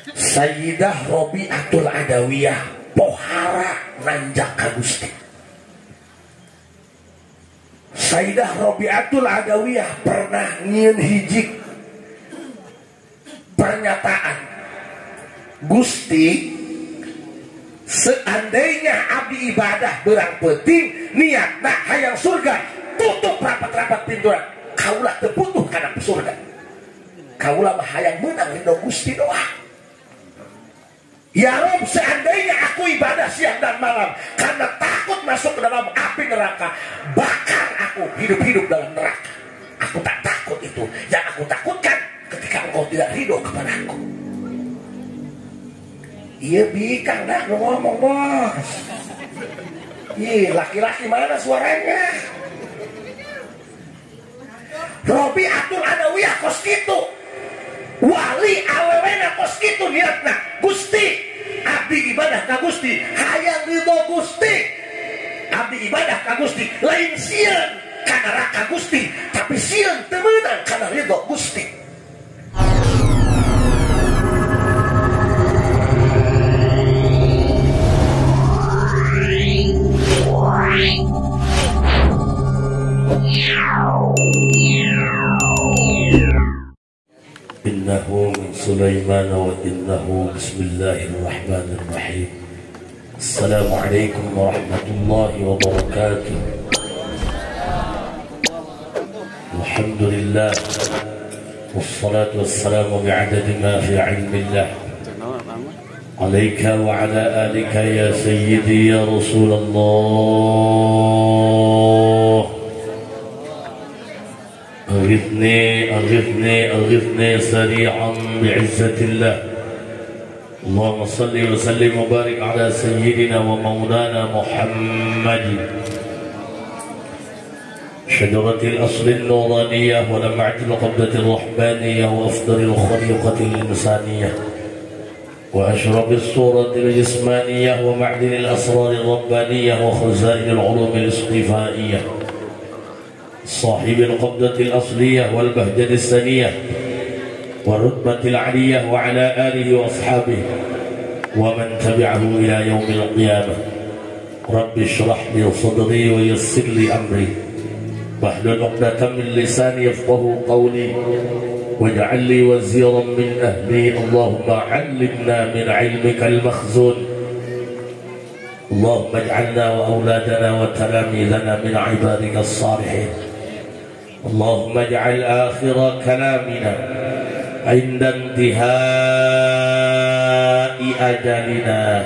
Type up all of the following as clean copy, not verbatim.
Sayyidah Robi'atul Adawiyah pohara nanjak ka Gusti. Sayyidah Robi'atul Adawiyah pernah nyieun hiji pernyataan, Gusti, seandainya abdi ibadah berang penting niatna hayang surga, tutup rapat-rapat pinturan, kaulah terbutuh karena surga, kaulah mah hayang menang ridho Gusti doa. Ya Rob, seandainya aku ibadah siang dan malam karena takut masuk ke dalam api neraka, bakar aku hidup-hidup dalam neraka. Aku tak takut itu. Yang aku takutkan ketika engkau tidak ridho kepada aku. Iya bikang dah ngomong bos. Ih, laki-laki mana suaranya? Robi'atul Adawiyah kos gitu. Wali awewena kos gitu niatna, Gusti, abdi ibadah ka Gusti hayang ridho Gusti. Abdi ibadah ka Gusti lain sieun kana raka Gusti, tapi sieun teu meunang kana ridho Gusti. Innahu min Sulaiman wa innahu bismillahirrahmanirrahim. Assalamualaikum warahmatullahi wabarakatuh. Alhamdulillah wassalatu wassalamu bi'adadi ma fi ilmillah alaika wa ala alika ya sayyidi ya Rasulullah. أغثني سريعا بعزة الله. اللهم صل وسلم وبارك على سيدنا ومولانا محمد شجرة الأصل النورانية ولمعة القبضة الرحمانية وأفضل الخليقة الإنسانية وأشرف الصورة الجسمانية ومعدن الأسرار الربانية وخزائن العلوم الاصطفائية صاحب القبضة الأصلية والبهجة السنية والرتبة العلية وعلى آله وأصحابه ومن تبعه إلى يوم القيامة. رب اشرح لي صدري ويسر لي أمري واحلل عقدة من لساني يفقهوا قولي واجعل لي وزيرا من أهلي. اللهم علمنا من علمك المخزون. اللهم اجعلنا وأولادنا وتلاميذنا من عبادك الصالحين. اللهم اجعل آخر كلامنا عند انتهاء أجلنا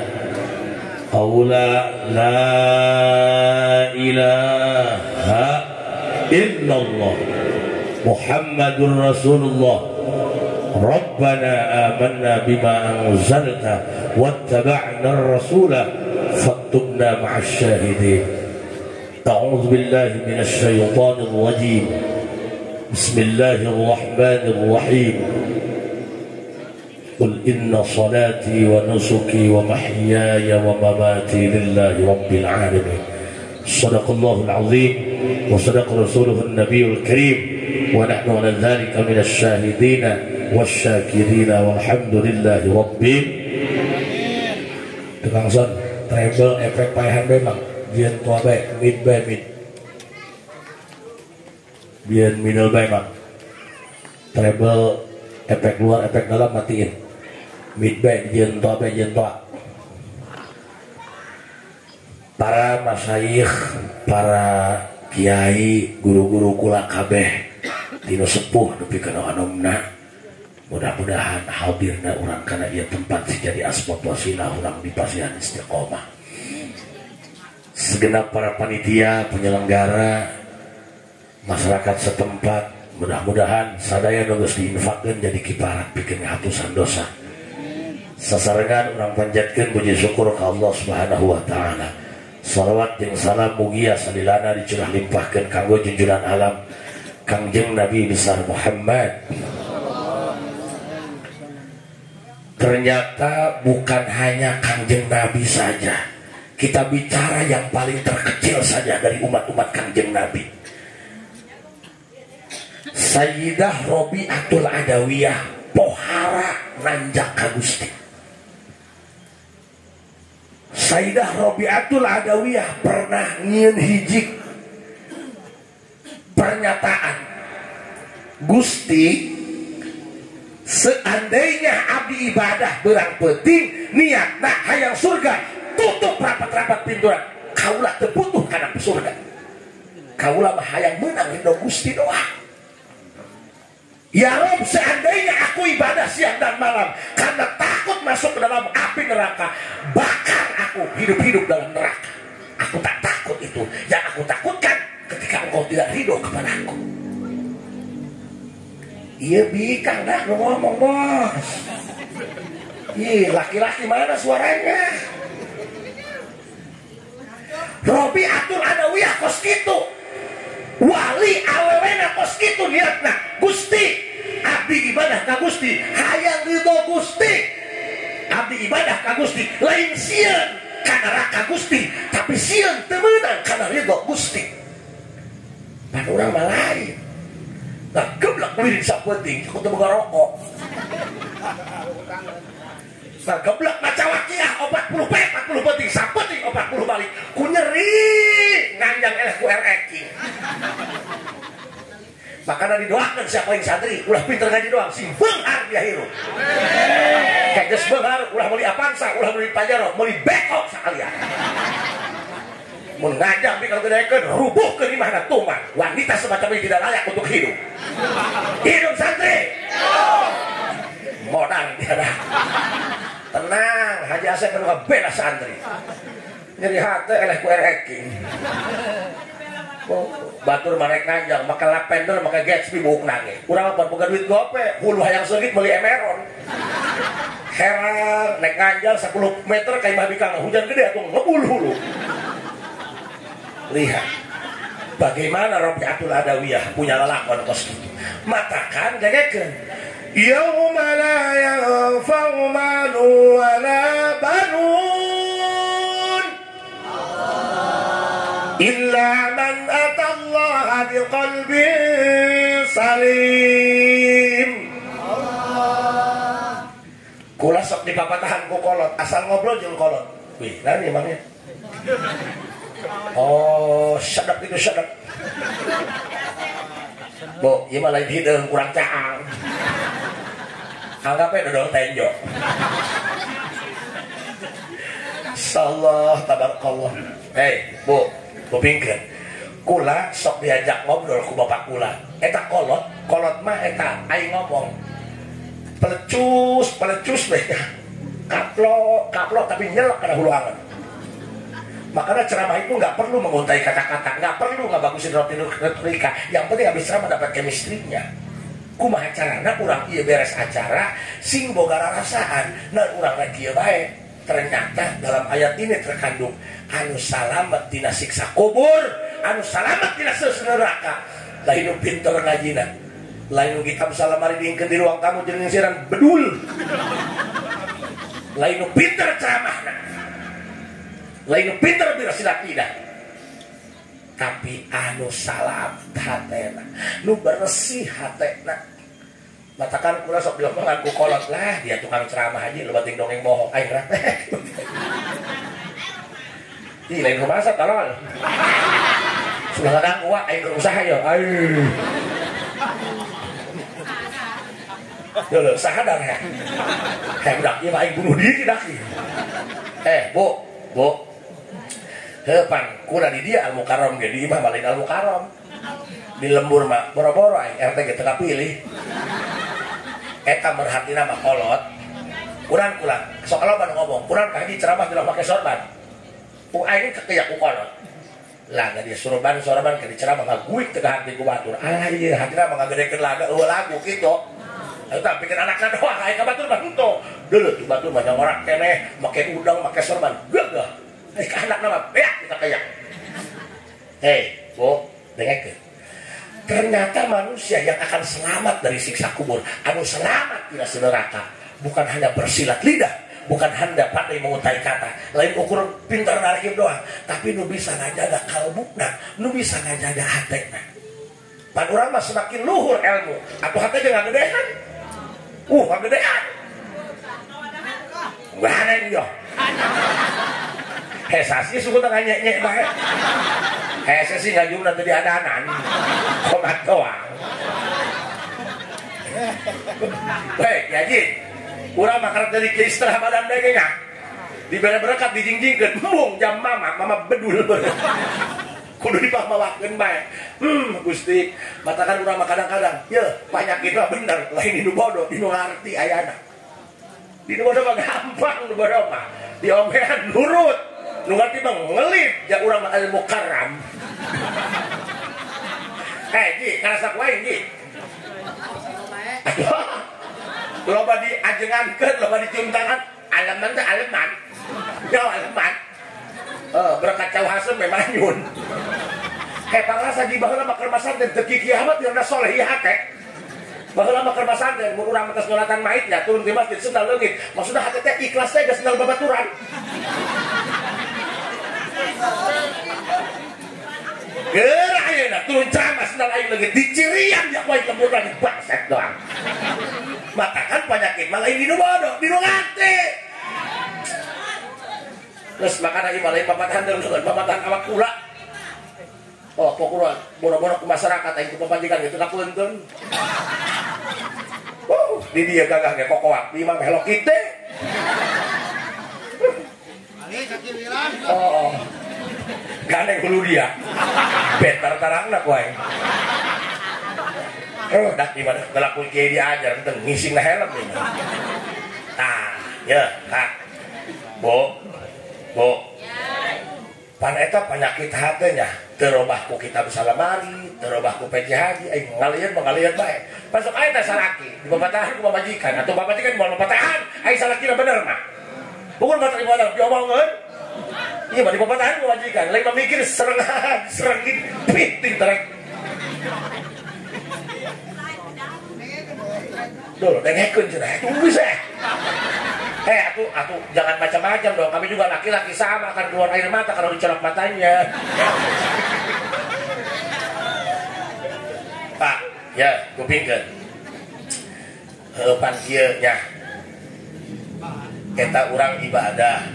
قولا لا إله إلا الله محمد رسول الله. ربنا آمنا بما أنزلت واتبعنا الرسول فاكتبنا مع الشاهدين. أعوذ بالله من الشيطان الرجيم. بسم الله الرحمن الرحيم. قل إن صلاتي ونسكي ومحياي ومماتي لله رب العالمين. صدق الله العظيم وصدق رسوله النبي الكريم ونحن على ذلك من الشاهدين والشاكرين والحمد لله رب العالمين. Treble efek paehan memang biar tua baik mid by mid biar middle by mang treble efek luar efek dalam matiin mid by biar tua baik biar tua. Para masyayikh, para kiai, guru-guru kula kabeh dino sepuh nepi kana anomna, mudah-mudahan hadirna urang kana ieu tempat si jadi asbab wasilah urang di pasihan istiqomah. Segenap para panitia, penyelenggara, masyarakat setempat, mudah-mudahan sadaya nu geus diinfakkeun jadi kiparat pikeun ngahapusan dosa. Sasarengan urang panjatkeun puji syukur ka Allah Subhanahu wa taala. Salawat jeung salam mugia salilana dicurah limpahkeun kanggo junjungan alam Kangjeng Nabi besar Muhammad. Ternyata bukan hanya Kangjeng Nabi saja. Kita bicara yang paling terkecil saja dari umat-umat Kangjeng Nabi. Sayyidah Robi'atul Adawiyah pohara nanjak ka Gusti. Sayyidah Rabi'atul Adawiyah pernah nyieun hiji pernyataan, Gusti, seandainya abdi ibadah berang penting niatna hayang surga, tutup rapat-rapat pinturan, kaulah teu butuh kana surga. Kaulah mah hayang menang ridho Gusti doa. Ya Rob, seandainya aku ibadah siang dan malam karena takut masuk ke dalam api neraka, bakar aku hidup-hidup dalam neraka. Aku tak takut itu. Yang aku takutkan ketika engkau tidak ridho kepada aku. Iya bikang dah ngomong bos. Ih, laki-laki mana suaranya? Rabi'atul Adawiyah kos gitu. Wali awewena kos gitu niatna. Gusti, abdi ibadah ka Gusti, hayang ridho Gusti. Abdi ibadah ka Gusti, lain sieun kana neraka Gusti, tapi sieun teu meunang kana ridho Gusti. Pan urang mah lain. Nah, geblek miring sapenting, aku teu boga rokok. Nah, geblek maca waqiah 40 pet 40 penting, sapenting 40 balik. Ku nyeri nganjang eleh ku ereking. Makanya didoakan siapa yang santri ulah pinter ngaji doang, si beunghar dia hirup. Kayak geus beunghar ulah meuli Avanza, ulah meuli Pajero, meuli bekok sakalian. Mun ngajak bi kalau gedekeun rubuhkeun imahna tuman. Wanita semacam ini tidak layak untuk hidup. Hidup santri. Modal dia dah. Tenang, Haji Asep nu bela santri. Nyeri hate eleh ku ereking. Batur marek nganjang, maka lavender, maka Gatsby buuk nangis. Kurang apa, bukan duit gope, hulu hayang segit beli Emeron. Heran, naik nganjang 10 meter kayak imah bikang, hujan gede atau ngebul hulu. Lihat, bagaimana Rabi'atul Adawiyah punya lelakon kos gitu. Matakan gegekeun. Yauma la yanfa'u malun wa la banun illa man atallaha biqalbin salim. Kula sok dipapatahan ku kolot, asal ngobrol jeung kolot. Wih, nani emangnya? Oh, sedap itu sedap. Bo, ieu mah lain hideung kurang caang. Anggapnya dodol tenjo. Insyaallah tabarakallah. Hei, Bu, kupingkeun. Kula sok diajak ngobrol ku bapak kula. Eta kolot mah eta aing ngomong. Pelecus we. Kaplok tapi nyelek kana huluangan. Makanya ceramah itu nggak perlu menguntai kata-kata, nggak perlu ngabagusin retorika. Yang penting habis ceramah dapat chemistry-nya. Kumaha carana urang ieu beres acara sing boga rarasaan, nah urang lagi ieu bae. Ternyata dalam ayat ini terkandung anu salamet tina siksa kubur, anu salamet tina siksa neraka. Lain nu pinter ngajina, lain nu kitab salamari diingkeun di ruang tamu jeung siaran bedul. Lain nu pinter ceramahna, lain nu pinter bira tidak. Tapi anu salam hatena, nu bersih hatena. Matakan kula sok diomongan ku kolot lah, dia tukang ceramah aja lu bating dongeng bohong aing rate. Ih lain rumasa tolol. Sudah kadang uak aing berusaha yo. Yo lo sadar ya. Kayak budak ieu aing bunuh diri dah ieu. Bu. Hepan, kula di dia Al-Mukarram ge di imah balik Al-Mukarram. Di lembur mah boro-boro aing RT ge teu kapilih. Eta merhatina mah kolot. Kurang sok kaloban ngomong, kurang ka haji ceramah dilah make sorban. Ku aing kekeyak ku kolot. Lah ga dia sorban ke diceramah ngaguik teu ka hati ku batur. Ah ieu hatina mah ngagedekeun lagu kitu. Eta pikeun anakna doang aing ka batur mah henteu. Deuleut tu batur mah nyangorak keneh, make udang, make sorban. Gagah. Ka anakna mah beak kita kayak. Hei, Bu, dengekeun. Ternyata manusia yang akan selamat dari siksa kubur, anu selamat tidak neraka, bukan hanya bersilat lidah, bukan hanya pandai mengutai kata, lain ukur pintar narkim doang, tapi nu bisa ngajaga kalbukna, nu bisa ngajaga hatena. Pan urang mah semakin luhur ilmu, atuh hate jeung ngagedean. Ngagedean. Gimana ini yo? Hesasi suku tengah nyek-nyek baik. Hesasi ngajum nanti di adanan. Komat doang. Baik, ya Ji. Urang makan dari istirahat badan dagingnya. Diberi berkat dijingjingkeun. Mung jam mama bedul. Kudu dipamawakeun bae. Gusti, matakan urang mah kadang-kadang, ye, penyakit mah bener, lain di nu bodoh, di nu ngarti ayana. Di nu bodoh mah gampang, nu bodoh mah. Diomehan nurut. Nu ngarti mah ngelip, ja urang mah ilmu karam. Ji, karasa kuaing Ji. Aduh. Loba diajengankeun, loba dicium tangan, aleman teh aleman. Ya aleman. Berkat cau hasem memang nyun. Pangrasa di baheula mah keur masanten teu kiamat yang solehiyah teh. Baheula mah keur masanten mun urang atas nyolatan maitnya turun di masjid sendal leungit. Maksudna hate teh ikhlas teh geus sendal babaturan. Geura ayeuna turun ceramah sendal aing leungit dicirian jak wae lembur lagi bangsat doang. Matakan penyakit mah lain di nu bodoh, di nu ngati. Terus makanya ieu lain papatahan deuleuh, papatahan awak kula. Oh, pokoknya bodoh-bodoh ke masyarakat aing ku papanjikan gitu kapunten. Di dia gagah ge kokoak, di mah helok kitu. Ali sakiwilan. Oh. Gandeng hulu dia. Betar tarangna ku aing. Dak di mana ngelakuin kieu diajar teu ngising helm ini. Tah, ya, Kak. Bo. Pan eta penyakit hatenya terobah ku kitab salamari, terobah ku peci haji, ngalian bae. Pasok aya teh salaki, di babatahan ku pamajikan atau babatikan moal babatahan, ai salaki bener mah. Pukul batak di batak diomongeun. Iya mah di babatahan ku majikan, lain mamikir serengit piting terek. Duh, dengekeun cenah, tunggu bisa. Aku jangan macam-macam dong. Kami juga laki-laki sama akan keluar air mata kalau dicolok matanya. Pak, ya, kupingkeun. Heupan kieu nya. Eta urang ibadah.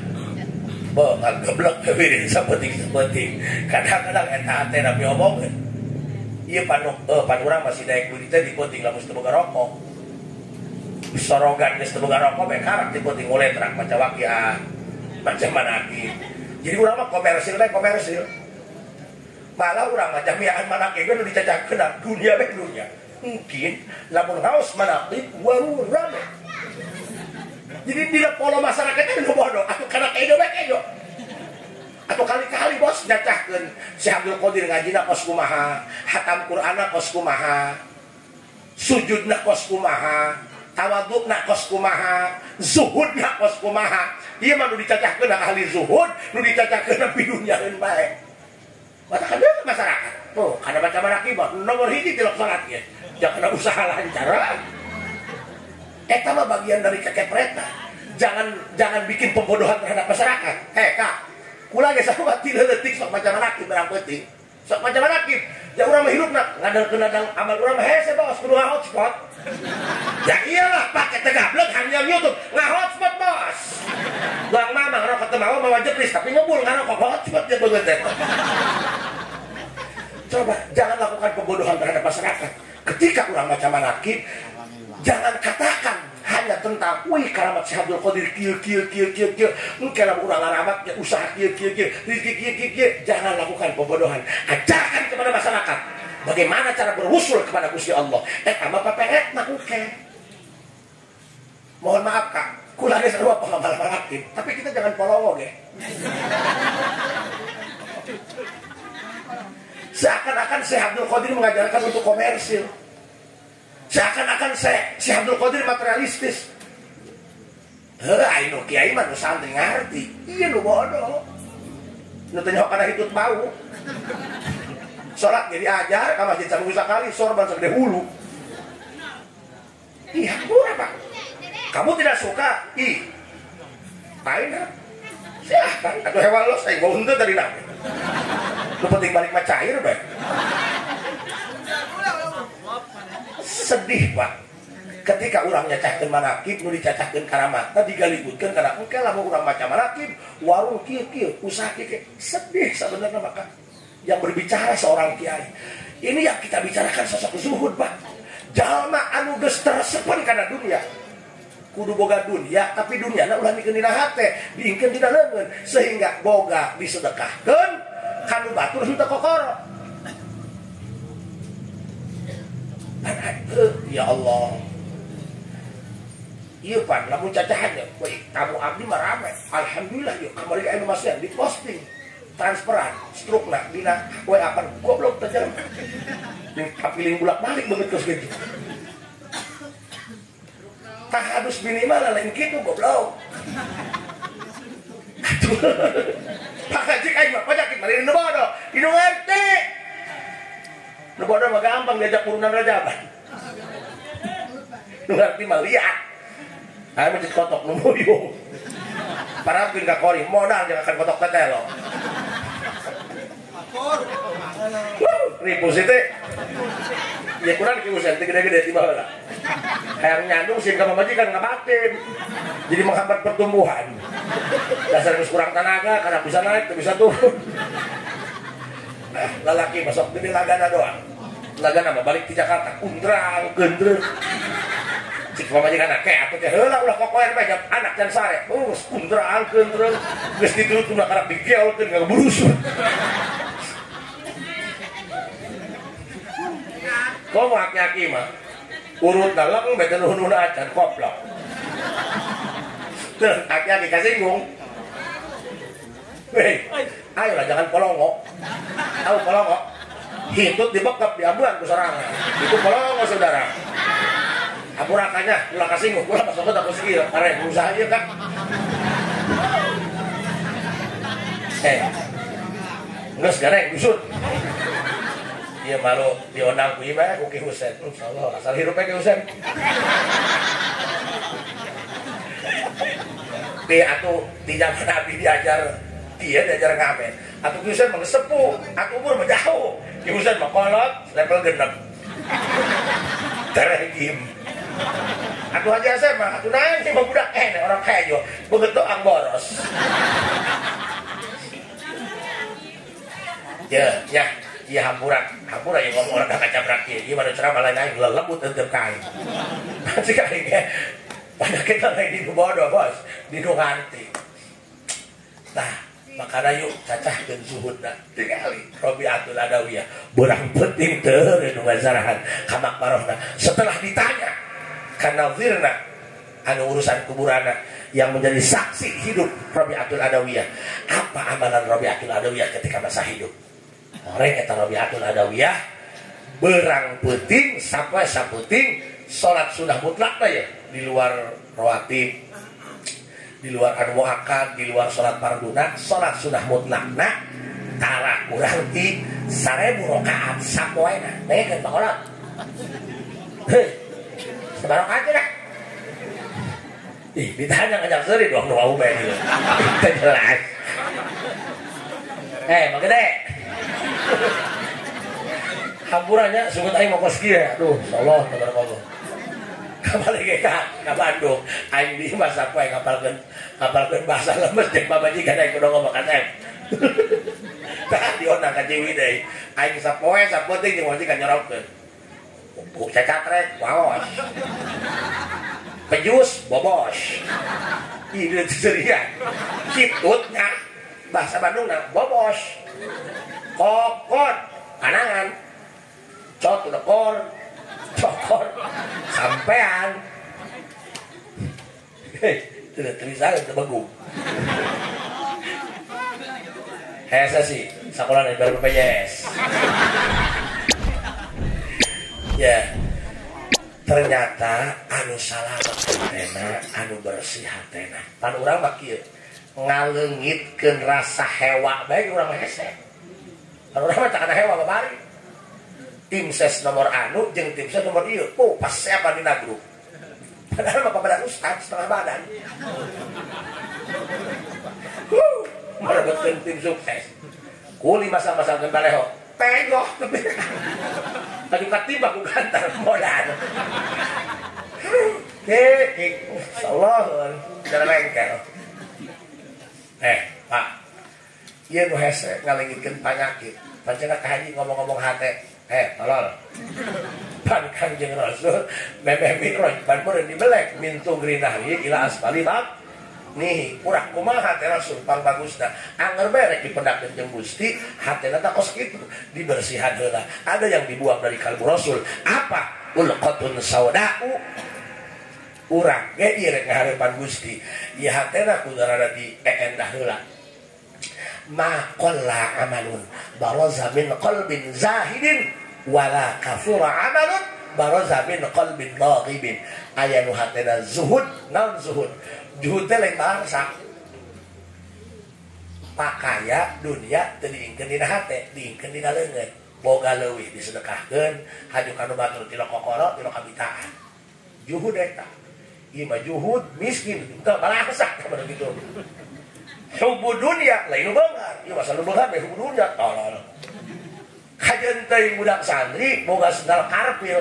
Bo, ngageblek heueuh sapenting-sapenting. Kadang-kadang eta teh nabi omongkeun. Ieu pan urang masih daek duit teh dipenting lamun teu boga rokok. Sorogan geus teu boga rokok bae karak dipenting mulai terang maca waqiah macam manaqib. Jadi urang mah komersil. Malah urang mah jamiah manaqib nu dicacakeun dunia bae dunia. Mungkin lamun haus manaqib warurang. Jadi di pola masyarakat itu bodoh, atuh kana kedo bae kedo. Atuh kali-kali bos nyacahkeun si Abdul Qadir ngajina kos kumaha, hatam Qur'anna kos kumaha, sujudna kos kumaha. Tawadukna kos kumaha, zuhudna kos kumaha. Ieu mah nu dicacahkeun ahli zuhud, nu dicacahkeun pidunyaeun bae. Matakan deui masyarakat. Tuh, kana baca manaqib nomor 1 tilok salat ge. Jangan usaha lancar. Eta mah bagian dari kekepretan. Jangan bikin pembodohan terhadap masyarakat. Kak, kula ge sahabat 3 leutik sok maca manaqib barang penting. Sok maca manaqib. Ya urang mah hirupna ngadang amal urang mah hese bos kudu hotspot. Ya iyalah pakai tegablek hanya YouTube nge-hotspot bos. Bang mama ngerokok teu mau jeplis tapi ngebul ngarokok hotspot ya beungeut teh. Coba jangan lakukan pembodohan terhadap masyarakat. Ketika urang baca manaqib jangan katakan hanya tentang wih karamat si Abdul Qadir kieu. Mungkin urang ngaramat ya usaha kieu. Jangan lakukan pembodohan. Ajarkan kepada masyarakat bagaimana cara berwusul kepada Gusti Allah. Eta mah paperet mah uke. Mohon maaf Kak, kula geus sarua pengamal manaqib, tapi kita jangan polowo ge. Seakan-akan Syekh Abdul Qadir mengajarkan untuk komersil. Seakan-akan si Abdul Qadir materialistis. Ayo kiai mah nu santri ngarti. Iya nu bodoh. Nu teu nyaho kana hitut bau. Sholat jadi ajar ka masjid saminggu sakali, sorban segede hulu. Iya, apa? Kamu tidak suka? Pain kan? Silahkan, atau hewan lo saya bau henteu dari nabi. Lu penting balik mah cair bae. Sedih Pak. ketika orang nyacahkeun manakib nu dicacahkeun karamatna digalibutkeun karena engke lamun urang maca manakib warung kieu usaha kieu sedih sebenarnya. Maka yang berbicara seorang kiai ini yang kita bicarakan sosok zuhud, Pak. Jalma anu geus tersepen kana dunia kudu boga dunia, tapi dunia ulah mikeun dina hate diingkeun dina leungeun sehingga boga disedekahkeun kanu batur henteu kokoro. Ya Allah, iya Pan, lamun cacahannya tamu abdi mah rame, alhamdulillah yuk kembali ke Indonesia di posting transferan strukna dina WA pan goblok teh jalan kapiling bulak balik begitu terus gitu. Tak harus minimal lain gitu goblok. Pak Haji aing mah penyakit mari nu bodoh, nu ngerti. Nu bodoh mah gampang diajak urunan rajaban. Nu ngerti mah lihat. Aya masjid kotok nu muyung. Parapkeun ka kori modal jangan akan kotok teh lo. Ribu sih teh. Ya kurang kieu sen gede-gede di bawah lah. Hayang nyandung sih ka majikan ngabatin. Jadi menghambat pertumbuhan. Dasar geus kurang tenaga karena bisa naik teu bisa turun. Nah, lalaki masuk gede lagana doang. Lagana mah balik di Jakarta undrang gendreung. Cik pamajikan ke atuh teh heula ulah kokoer mah anak can sare. Undrang gendreung geus ditulut ulah karep digeolkeun ngaburusut. Kau aki-aki mah urut dalam beten hunun acan koplok. Terus aki-aki kasinggung. Hei, ayolah jangan polongok. Tahu polongok? Hitut dibekap diambuan ku sorangan. Itu polongok saudara. Apurakannya ulah kasinggung, ulah masuk ke aku sikil. Karena berusaha aja kan. Nges gareng dusut. Dia malu diundang ku ieu ku Ki Husein. Insyaallah asal hirupnya Ki Husein. Di atuh di zaman Nabi diajar ngamen. Atuh Ki Husein mah sepuh, atuh umur mah jauh. Ki Husein mah kolot level 6. Terehim. Atuh aja saya mah atuh naon sih budak orang kaya jo. Begitu doang boros. Ya. Iya hampura yang ngomong orang kaca berakhir. Iya mana ceramah lain-lain lembut untuk kain. Nanti kainnya banyak kita lagi di bodoh bos, di nganti. Nah, makanya yuk cacahkeun zuhudna tingali Robiatul Adawiyah. Berang penting teu nu ngazarahan ka makbarohna. Setelah ditanya ka nazirna anu urusan kuburana yang menjadi saksi hidup Robiatul Adawiyah. Apa amalan Robiatul Adawiyah ketika masa hidup? Orang eta Robiatul Adawiyah berang penting sampai saputing salat sudah mutlak ya di luar rawatib, di luar anu muakkad, di luar salat farduna, salat sudah mutlak nah tara urang ti 1000 rakaat sapoena negeun bakolot. Heuh. Sabarokah aja dah. Ih, ditanya ngajak seuri doang nu wau bae dieu. Teu jelas. Mah gede. Hampurannya sungut aing mau kos kieu. Aduh, insyaallah tabarakallah. Kabalik ge ka Bandung. Aing di masa poe ngapalkeun bahasa lemes jeung babajikan aing kudu ngomong ka teh. Tah diondang ka Ciwi deui. Aing sapoe sapoting jeung majikan nyorokeun. Buk cacatrek, waos. Pejus, bobos. Ide ceurian. Kitutnya bahasa Bandungna bobos. Kokot, kanangan, cot dekor, cokor, sampean. Tidak tulisan itu bagus. Hesa sih, sekolah dari baru BPJS. Ya, ternyata anu salamet hatena, anu bersih hatena. Pan urang mah kieu ngaleungitkeun rasa hewa bae urang hese. Kalau orang macam hewa kemarin, tim ses nomor anu, jeng tim ses nomor ieu, pas siapa di grup. Padahal bapak badan ustad setengah badan. Mana betul tim sukses. Kuli masa-masa kembaleho, pegoh. Tadi katiba ku kantar modal. insyaallah jangan lengkel. Pak, ieu nu hese ngalengitkeun panyakit. Pancena ka haji ngomong-ngomong hate. Tolol. Pan Kanjeng Rasul memeh mikroj pan meureun dibelek min tugrinah ila asfali bab. Nih, urang kumaha teh Rasul pang bagusna. Anger berek dipendakeun jeung Gusti, hatena teh kos kitu, dibersihan heula. Ada yang dibuang dari kalbu Rasul. Apa? Ulqatun sauda'u. Urang ge ieu rek ngahareupan Gusti. Ieu hatena kudu rada diendah heula. Ma qalla amalun baraza min qalbin zahidin wala kafura amalun baraza min qalbin raghibin. Aya nu hatena zuhud, naon zuhud? Zuhud teh lain bahasa. Pakaya dunia teu diingkeun dina hate, diingkeun dina leungeun. Boga leuwih disedekahkeun, haju kanu batur ti lokokoro, ti lokabitaan. Juhud eta. Ieu mah juhud miskin, teu balaksak ka kitu. Hubbu dunya lain beungar, ieu masa nu beungar mah hubbu dunya tolol. Kajeun teuing budak santri boga sendal karpil.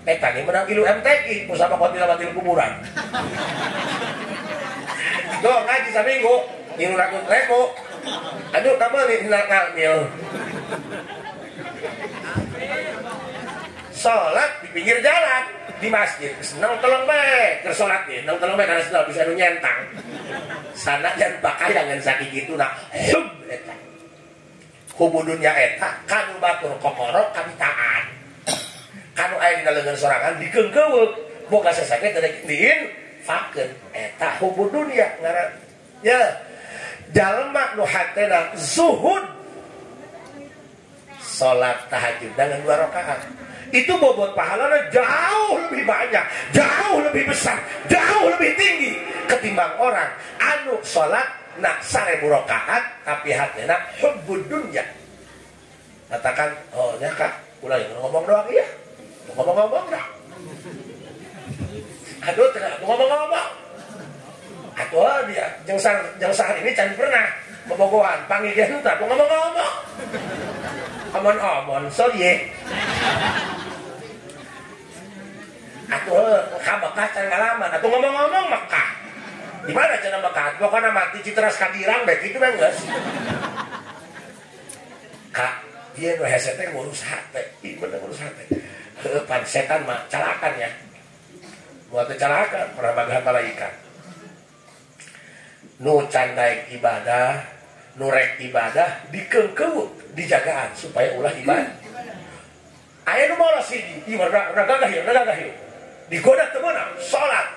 Eta ge menang ilu MTQ, musabaqah tilawatil kuburan. Tuh ngaji saminggu, ngilu rakut reko. Aduh kamari hina ngamil. Salat di pinggir jalan, di masjid. Senang tolong bae, keur salat ge, nang tolong bae kana sendal bisa nu nyentang. Sana jan pakayangan sakitu na hub eta. Hubbu dunya eta kanu batur kokoro kabitaan. Kanu aya dina leungeun sorangan dikeungkeuweuk boga sasake teh diin fakeun eta hubbu dunya ngaran. Ya. Jalma nu hatena zuhud salat tahajud dengan 2 rakaat. Itu bobot pahalanya jauh lebih banyak, jauh lebih besar, jauh lebih tinggi ketimbang orang anu salat nak 1000 rakaat tapi hatena hubbud dunya. Katakan, oh nya Kak, ulah ngomong doang ya. Ngomong-ngomong dah. Aduh, tengah ngomong-ngomong. Atuh dia jeung sahar ini can pernah bobogohan panggil dia teh ngomong-ngomong. Omon-omon sorry. Atuh ka Mekah can ngalaman, atuh ngomong-ngomong Mekah. Di mana cenah Mekah? Pokona mati Citras Kadirang bae kitu mah geus. Kak, dia nu hese teh ngurus hate, ieu bener ngurus hate. Heuh pan setan mah calakan ya. Buat calakan pernah bagahan malaikat. Nu can daek ibadah, nu rek ibadah dikeungkeuweuk, dijagaan supaya ulah ibadah. Aya nu molos hiji, ieu ragagah ieu. Digoda teu meunang, salat.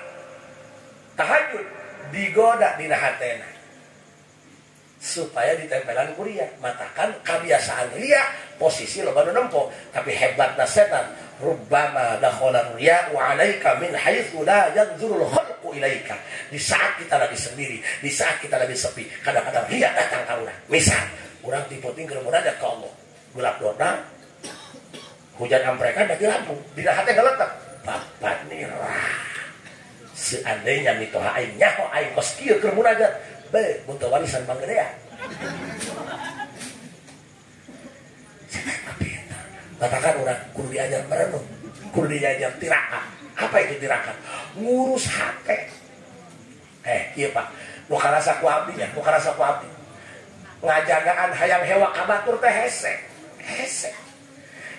Tahajud digoda dina hatena. Supaya ditempelan ku ria. Matakan kebiasaan ria posisi loba nu nempo, tapi hebatna setan. Rubbama dakhala riya wa 'alaika min haitsu la yanzurul khalqu ilaika. Di saat kita lagi sendiri, di saat kita lagi sepi, kadang-kadang ria datang ka urang. Misal, urang dipoting keur munajat ka Allah. Gelap dona, hujan amprekan bagi lampu, dina hate ngaletak. Bapak nirah. Seandainya mitoha aing nyaho aing kos kieu keur munajat, be muntah warisan manggedean. Katakan orang kudu diajar merenung, kudu diajar tirakat. Apa itu tirakat? Ngurus hate. Iya Pak, nu karasa ku abdi ya, nu karasa ku abdi. Ngajagaan hayang hewa kabatur teh hese.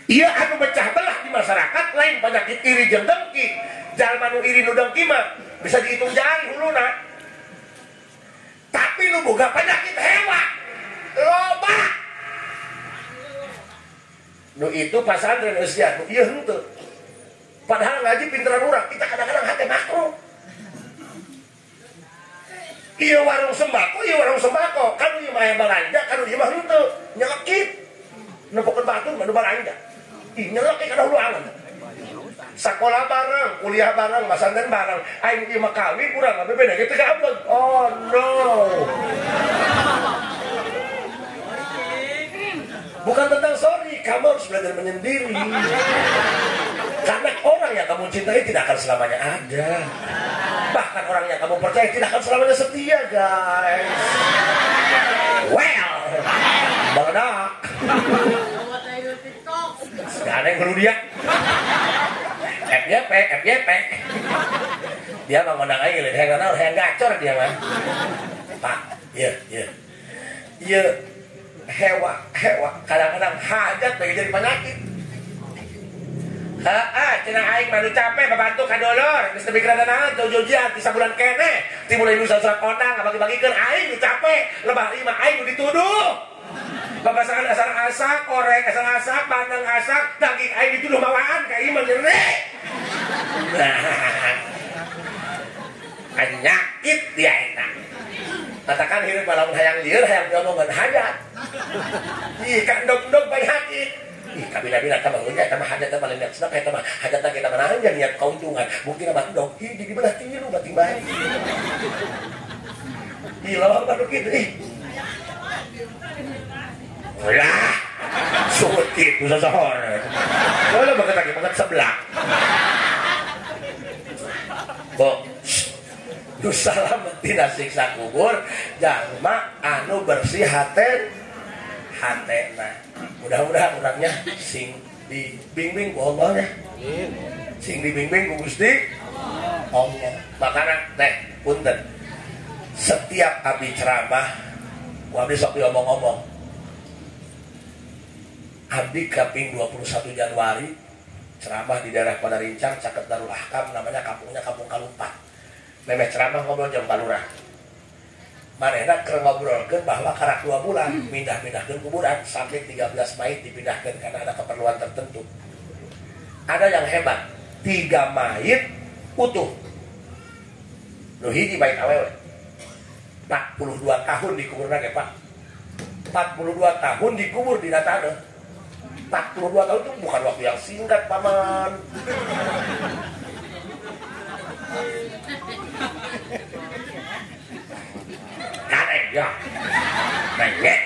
Iya anu mecah belah di masyarakat lain penyakit iri jeung dengki. Jalma nu iri nu dengki mah bisa dihitung jari huluna. Tapi nu boga penyakit hewa loba. Nu itu pasantren usia, nu ieu henteu. Padahal ngaji pinteran urang, kita kadang-kadang hate makro. Ieu warung sembako, kanu ieu mah balanja, kanu ieu mah henteu, nyelekit. Nempokeun batur mah nu balanja. Ih nyelekit kada huluangan. Sakola bareng, kuliah bareng, pasantren bareng. Aing ieu mah kawin urang mah bebeda kitu gablek. Oh no. Bukan tentang sorry, kamu harus belajar menyendiri. Karena orang yang kamu cintai tidak akan selamanya ada. Bahkan orang yang kamu percaya tidak akan selamanya setia, guys. Well, meledak. Gak ada yang perlu dia. FYP. Dia mah ngundang aing leuh hayang naon hayang gacor dia mah. Pak, ieu hewa kadang-kadang hajat bagi jadi penyakit. Cenah aing mah capek membantu ka dolor geus teu mikir naon tujuan di sabulan keneh ti mulai nusa surat kondang bagi-bagikeun aing capek lebah ieu mah aing dituduh babasakan asal-asal korek asal-asal bandeng asak daging aing dituduh bawaan ka ieu mah nyeri penyakit dia eta katakan hirup malam hayang lieur hayang diomongan hajat ih ka endog-endog bae hati ih kabila-bila ka bangunnya eta mah hajat paling niat sedekah eta mah hajatna kita mah naon niat kauntungan buktina mah endog ih jadi belah tilu bating bae ih lawan baru kitu ih lah suut kitu sasahor kalau banget lagi banget sebelah kok dosa lama tina siksa kubur jalma anu bersih hatena mudah-mudahan orangnya sing dibimbing ku Allah ya sing dibimbing ku Gusti Allah makanya teh punten setiap abdi ceramah ku abdi sok diomong-omong abdi kaping 21 Januari ceramah di daerah Padarincang Caket Darul Ahkam namanya kampungnya Kampung Kalumpat memeh ceramah ngobrol jam palurah manehna keur ngobrolkeun bahwa karak 2 bulan pindah-pindahkeun kuburan sampai 13 mayit dipindahkeun karena ada keperluan tertentu. Ada yang hebat 3 mayit utuh nu hiji mayit awewe 42 tahun dikuburna ge Pak 42 tahun dikubur di datana 42 tahun itu bukan waktu yang singkat paman karek ya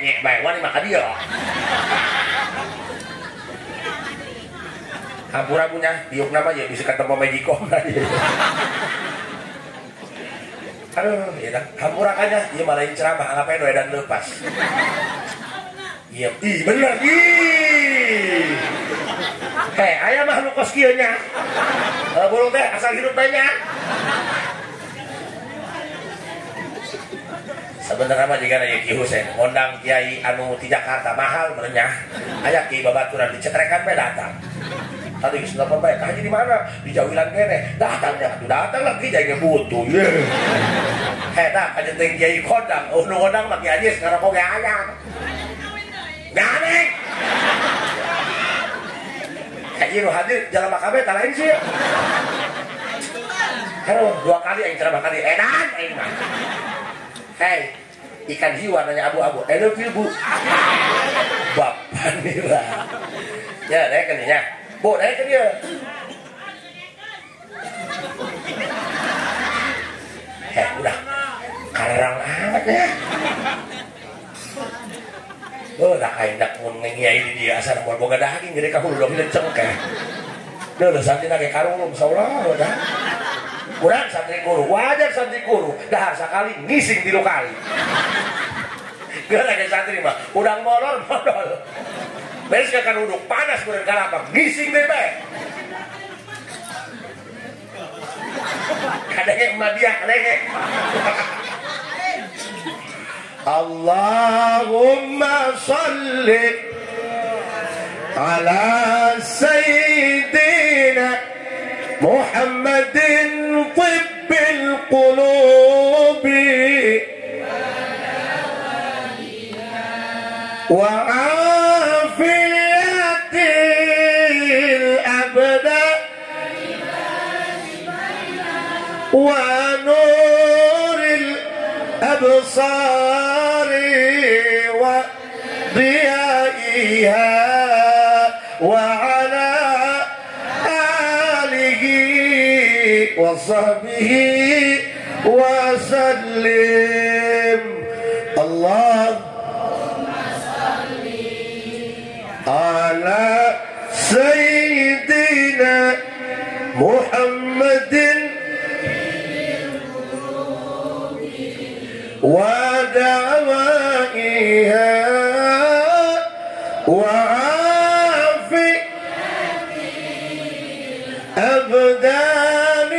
nyek bae wani maka dia hampura punya diuk nama ya bisa ketemu Megiko aduh ya dah hampura kanya dia malain ceramah ngapain we dan lepas iya ih bener ih hei aya mah nu kos kieu nya burung teh asal hidup banyak sebenarnya mah jika aya Ki Husein ngondang kiai anu ti Jakarta mahal merenyah aya Ki babaturan dicetrekan bae datang tadi geus nelpon bae tah di mana di Jawilan kene datang lagi jadi butuh ye eta kajenting kiai kondang nu ngondang mah kiai sekarang kok ge aya gane kaji nu hadir jalan makabe tak lain sih aduh 2 kali aing ceramah kali edan aing mah hei ikan hiu warnanya abu-abu I love you bu bapak nila ya naik ke nih ya bu naik ke dia udah karang amat ya udah kain dak ngengiai di dia asal mau boga daging jadi kamu udah lenceng kayak udah santai nake karung insyaallah udah kurang santri guru wajar santri guru dahar sekali ngising 3 kali gak lagi santri mah udang molor modal beres kan uduk panas kurang kalapang ngising bebe kadangnya emak dia kadangnya Allahumma salli ala sayyidina محمد طب القلوب وعافية الأبدان ونور الأبصار وضيائها وعلى وصحبه وسلم اللهم صل على سيدنا محمد ودوائها وعافي أبدان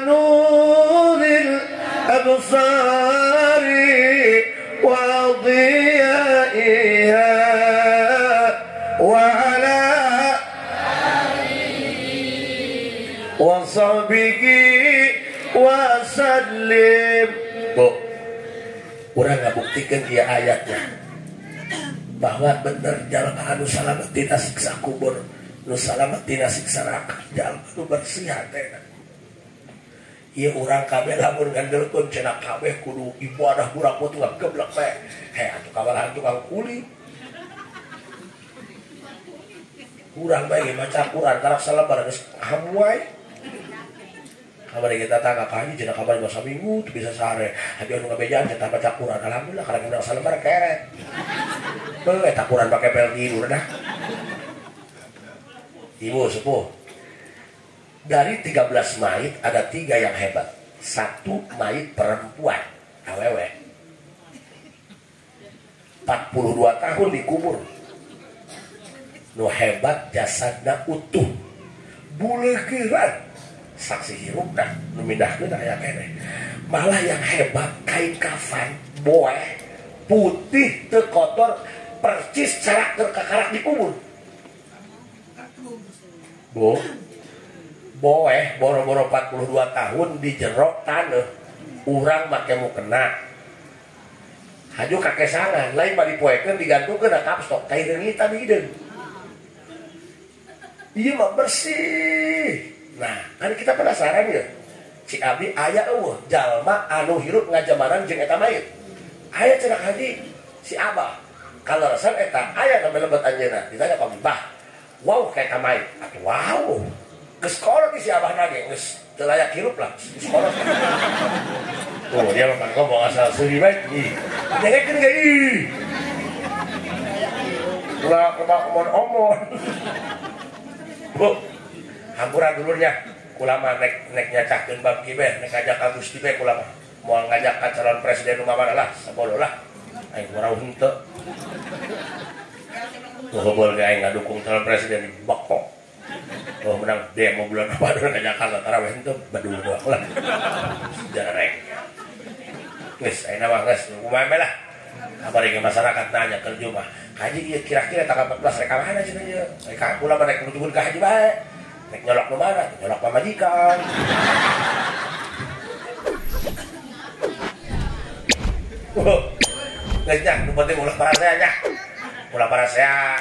nuril absari wa dhiyaiha wa ala wa sahbihi wa sallim. Bu, urang ngabuktikan dia ayatnya bahwa bener jalma anu salamet tina siksa kubur, nu salamet tina siksa neraka, jalma nu bersih hatena. Ieu urang kabeh lamun ngandelkeun cenah kabeh kudu ibadah burak putu geblek we. Atuh kawalahan tukang kuli. Urang bae maca Quran karak salabar geus hamuai. Kabar kita tangga kaji cenah kabar masa minggu teu bisa sare. Habi anu ngabejaan cenah baca Quran alhamdulillah karang urang salabar keret. Eta Quran pake pel tidur dah. Ibu sepuh. Dari 13 mayit ada 3 yang hebat. 1 mayit perempuan, awewe. 42 tahun dikubur. Nu hebat jasadna utuh. Bulegeran. Saksi hirupna nu mindahkeun aya keneh. Malah yang hebat kain kafan boe putih teu kotor percis cerak terkakarak dikubur. Bu, boe boro-boro 42 tahun di jero taneuh. Urang make mukena. Haju kakesangan, lain bari poekeun digantungkeun ka kapstok ka hideung hitam hideung. Ieu mah bersih. Nah, kan kita penasaran ya. Si abdi aya eueuh jalma anu hirup ngajamanan jeung eta mayit. Aya cenah haji si Abah. Kaleresan eta aya nu lebet anjeunna. Ditanya ka Mbah, "Wow, ka eta mayit." Atuh wow. Geus kolot si Abah nage geus teu layak hirup lah. Geus kolot. Tuh, dia mah ngomong asal seuri bae. Nyengekeun ge ih. Ulah omon-omon. Bu, hampura dulurnya kulama nek nyacahkeun bab kieu nek ngajak ka Gusti bae kulama moal ngajak ka calon presiden umamana lah sabolo lah aing urang henteu tuh hobol ge aing ngadukung calon presiden bakok oh menang demo bulan Ramadan ka Jakarta tarawih henteu badul doang lah jarang geus ayeuna mah geus kumaha lah abari ge masyarakat nanya keur Jumat haji ieu kira-kira tanggal 14 rek ka mana cenah ieu rek kulama rek nutukeun ka haji bae. Nek nyolok ke mana? Nyolok ke majikan. Ngesnya, nu penting ulah para saya nya. Ulah para saya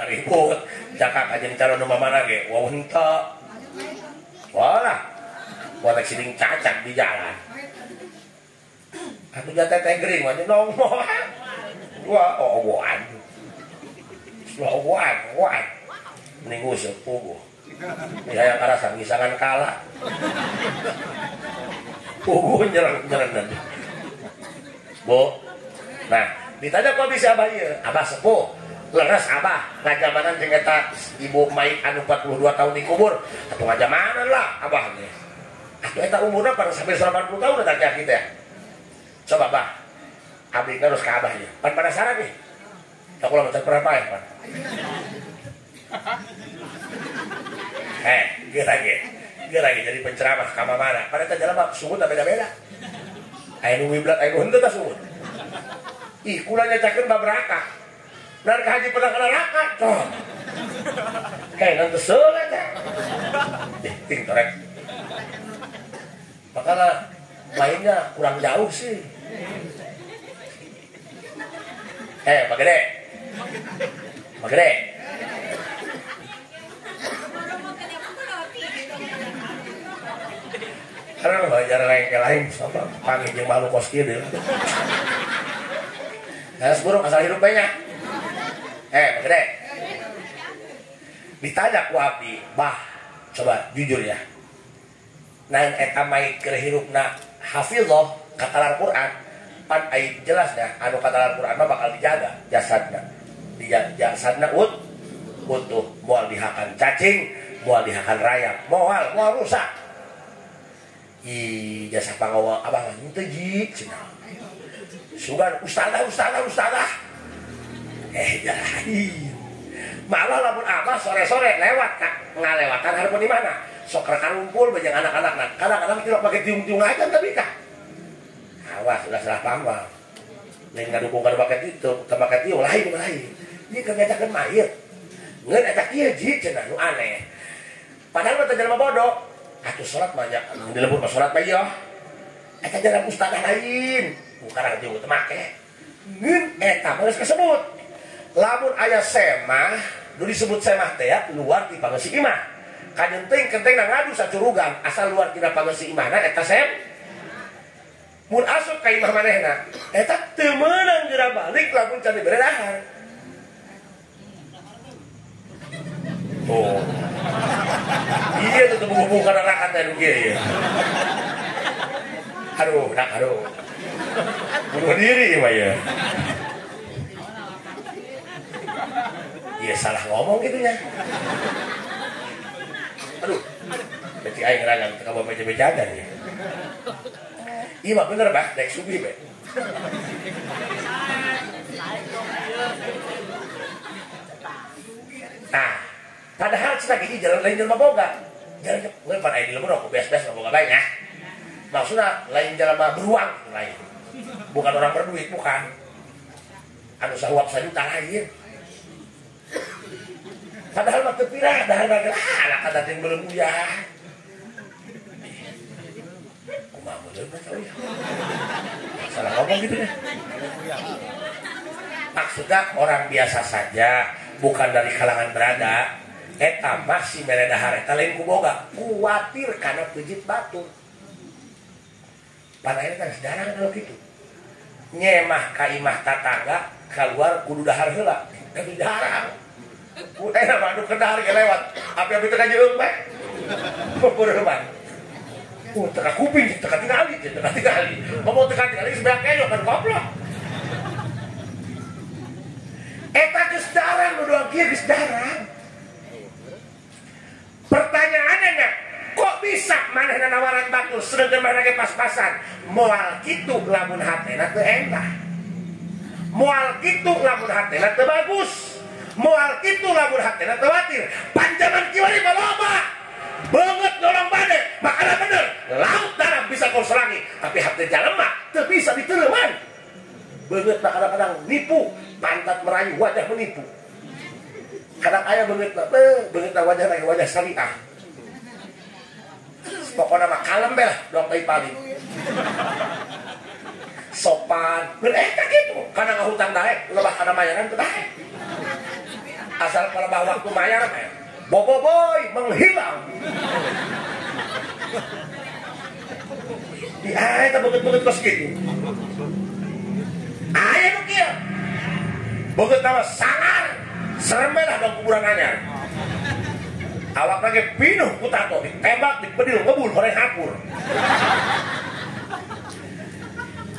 ribut. Cakak aja calon rumah mana ge? Wah henteu. Walah. Buat siding cacat di jalan. Atuh jateh teh gering mah nongol. Wah, owan. Owan. Mending useuh puguh. Ya yang karasan gisangan kalah. Nyerang nanti. Bu. Nah, ditanya kok bisa Abah ieu? Abah sepuh. Leres Abah ngajamanan jeung eta ibu mayit anu 42 tahun dikubur. Atuh ngajamanan lah Abah ge. Atuh eta umurna pang sampai 80 tahun eta kita ya. Coba Abah. Abdi terus ka Abah ieu. Pan penasaran nih. Tak ulah macam berapa ya, Pak? Gue lagi jadi penceramah kama mana? Pada tak jalan sumut tak beda-beda. Ayo wiblat, ayo henteu tak sumut. Ih, kulanya cakeun bab neraka. Neraka haji pernah ke neraka, coh. Nanti seul aja. Ting torek. Makanya mainnya kurang jauh sih. Pak Gede. Karena belajar lain sama panggil yang malu kos kieu deui. Buruk asal hidup banyak. Gede. Ditanya ku abdi, Bah, coba jujur ya. Nain eta mayit keur hirupna hafizah katalar Quran, pan aya jelas dah anu katalar Quran mah bakal dijaga jasadna. Jasadna utuh, moal dihakan cacing, moal dihakan rayap, moal rusak. Jasa pangawa abang henteu ji cenah. Sugan ustazah. Jalahin. Malah lamun abah sore-sore lewat Kak, ngalewatan hareupeun di mana? sok karumpul banyak anak-anak. Nah, kadang-kadang tidak pakai tiung-tiung aja tapi kah? Awas sudah salah paham. Lain ngadukung kada pakai itu, pakai tiung lain. Dia kerjakan mayat. Ngeun eta kieu ji cenah nu aneh. Padahal mah teh jelema bodoh. Atuh salat mah nya dilebur mah salat bae yo. Eta jalan ustadzah lain. Bukan jeung teu make. Ngeun eta geus kesebut. Lamun aya semah, nu disebut semah teh ya luar ti pangeusi imah. Kajenting kenteng ngadu sacurugan asal luar tina pangeusi imahna eta sem. Mun asup ka imah manehna, eta teu meunang geura balik lamun can dibere dahar. Oh. Iya tuh buku neraka teh nu kieu. Aduh. Bunuh diri mah ya. Iya salah ngomong gitu ya. Aduh. Berarti aing ngerangan teu kabawa meja-mejadan ya. Iya mah bener bah, dek subi bae. Nah, padahal cita gini jalan lain jelema boga. Jalan ngeun pan aya di lembur aku beas-beas boga bae nya. Maksudna lain jelema beruang lain. Bukan orang berduit, bukan. Anu sahuap sajuta lain. Padahal mah teu pirah, dahar anak kada teh belum uyah. Kumaha beuleuh mah tau ya. Salah ngomong gitu deh. Maksudnya orang biasa saja, bukan dari kalangan berada. Eta masih mere dahar eta lain kuboga. Kuatir kana pejit batu. Panahnya kan sedarang kalau gitu. Nyemah ka imah tatangga keluar kudu dahar heula. Tapi jarang. Enak mah anu kedahar ge lewat. Api-api teu kajeung bae. Peureman. Teka kuping, teka tingali. Ngomong teka tingali sebelah keyo kan goblok. Eta geus darang nu doang kieu geus darang. Pertanyaannya, kok bisa manehna nawaran batur sedengkeun manehna ge pas-pasan? Moal kitu lamun hatena teu endah. Moal kitu lamun hatena teu bagus. Moal kitu lamun hatena teu watir. Panjaman kiwari mah loba. Beungeut nolong bade, makana bener. Laut darat bisa kau serangi, tapi hati jalema teu bisa diteureman. Beungeut kadang-kadang nipu, pantat merayu, wajah menipu. Kadang aya beungeut wajah lagi wajah syariah. Pokoknya mah kalem beh lah, doang bayi paling. Sopan, bereka gitu. Karena ngahutang daek, lebah kana mayaran teu daek. Asal kalau bawa waktu mayar, boboiboy menghilang. Aya eta beungeut-beungeut kos kitu. Aya nu kieu. Beungeut nama sangar. Serem lah dong kuburan anyar. Awak lagi pinuh ku tato, ditembak, dipedil, ngebul, horeng hapur.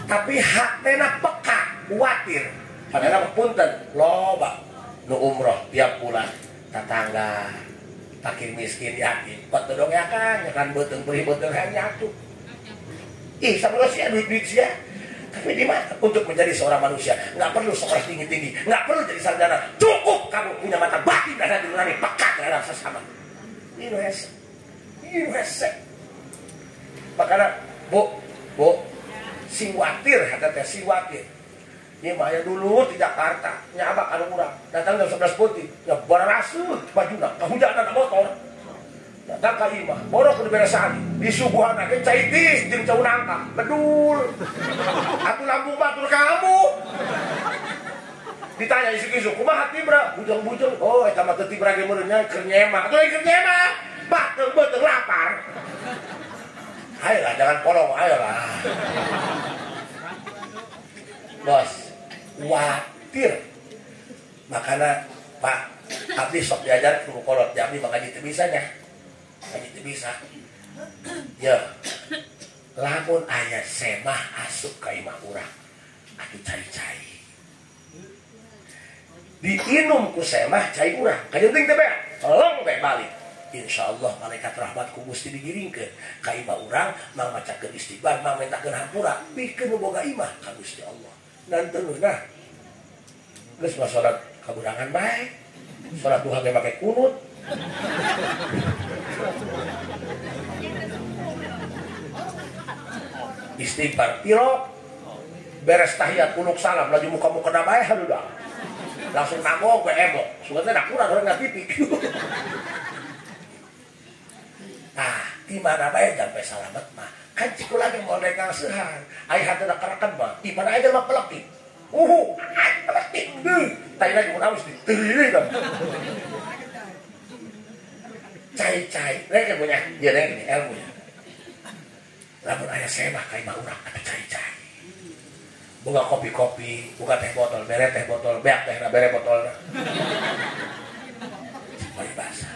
Tapi hatena peka, kuatir. Hatena punten, loba. Nu umroh tiap bulan, tetangga, fakir miskin yakin. Pot dong ya kan beuteung beri beuteung hanya atuh. Ih, sabaraha sia duit-duit sia. Tapi di mana? Untuk menjadi seorang manusia, nggak perlu sekolah tinggi-tinggi, nggak perlu jadi sarjana. Cukup kamu punya mata batin dan hati nurani peka terhadap sesama. Ini hese. Makanya, bu, si watir, kata teh si watir. Ini maya dulu di Jakarta, nyabak ada kurang. Datang jam 11 putih, ya barasut bajuna, kehujanan motor. Datang ke imah, borok di beresani, di subuhan aja caitis, jeung jauh nangka, bedul. Atuh lambung batur kamu. Ditanya isu-isu, kumaha tibra? Bujang-bujang, oh eta mah teu tibra ge meureunnya keur nyemah. Atuh keur nyemah, bateung lapar. Ayolah, jangan polong, ayolah. Bos, watir. Makanya Pak Abdi sok diajar ke kolot, Abdi makanya itu bisanya. Makanya itu bisa. Ya, lamun aya semah asup ka imah urang, atuh cai-cai. Diinum ku semah cai urang, kajenting teh beak, tolong bae balik. Insyaallah malaikat rahmat ku Gusti digiringkeun ka imah urang, mang macakeun istighfar, mang mentakeun hampura, pikeun nu boga imah ka Gusti Allah. Dan teuleuna geus mah salat kaburangan bae. Salat duha ge make kunut. istighfar piro beres tahiyat uluk salam laju muka-muka namanya halu dah langsung nanggung gue emok sugatnya nak kurang orang ngapi pikir nah di mana bae sampai salamet mah kan ciku lagi mau dengar sehan ayah ada karakan mah di mana aja mah pelekit pelekit tadi lagi mau nawis diteriri kan cai mereka punya dia ini ilmunya lamun ayah saya mah kayak mah urang ada cai buka kopi buka teh botol bere teh botol beak teh bere botol mari bahasa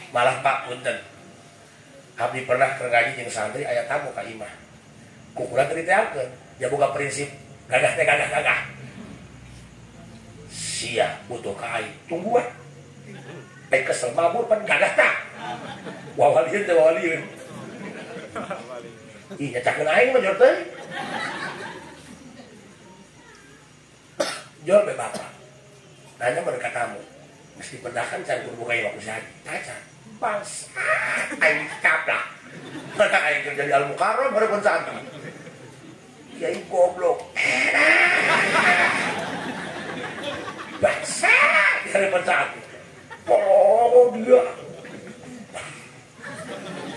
malah Pak punten abdi pernah keur ngaji jeung santri aya tamu ka imah kukuran teu diteangkeun ya buka prinsip gagah teh gagah sia butuh ka aing tungguan aing kesel mabur pan gagah tah wawalieun teh wawalieun ih nyacakeun aing mah jor teh jual be bapak nanya mereka tamu mesti pendahkan cari berbuka yang waktu sehari taca bangsa aing kaplak mereka aing kerja di Al-Mukarram baru pun santri kiai goblok bangsa dari pun santri dia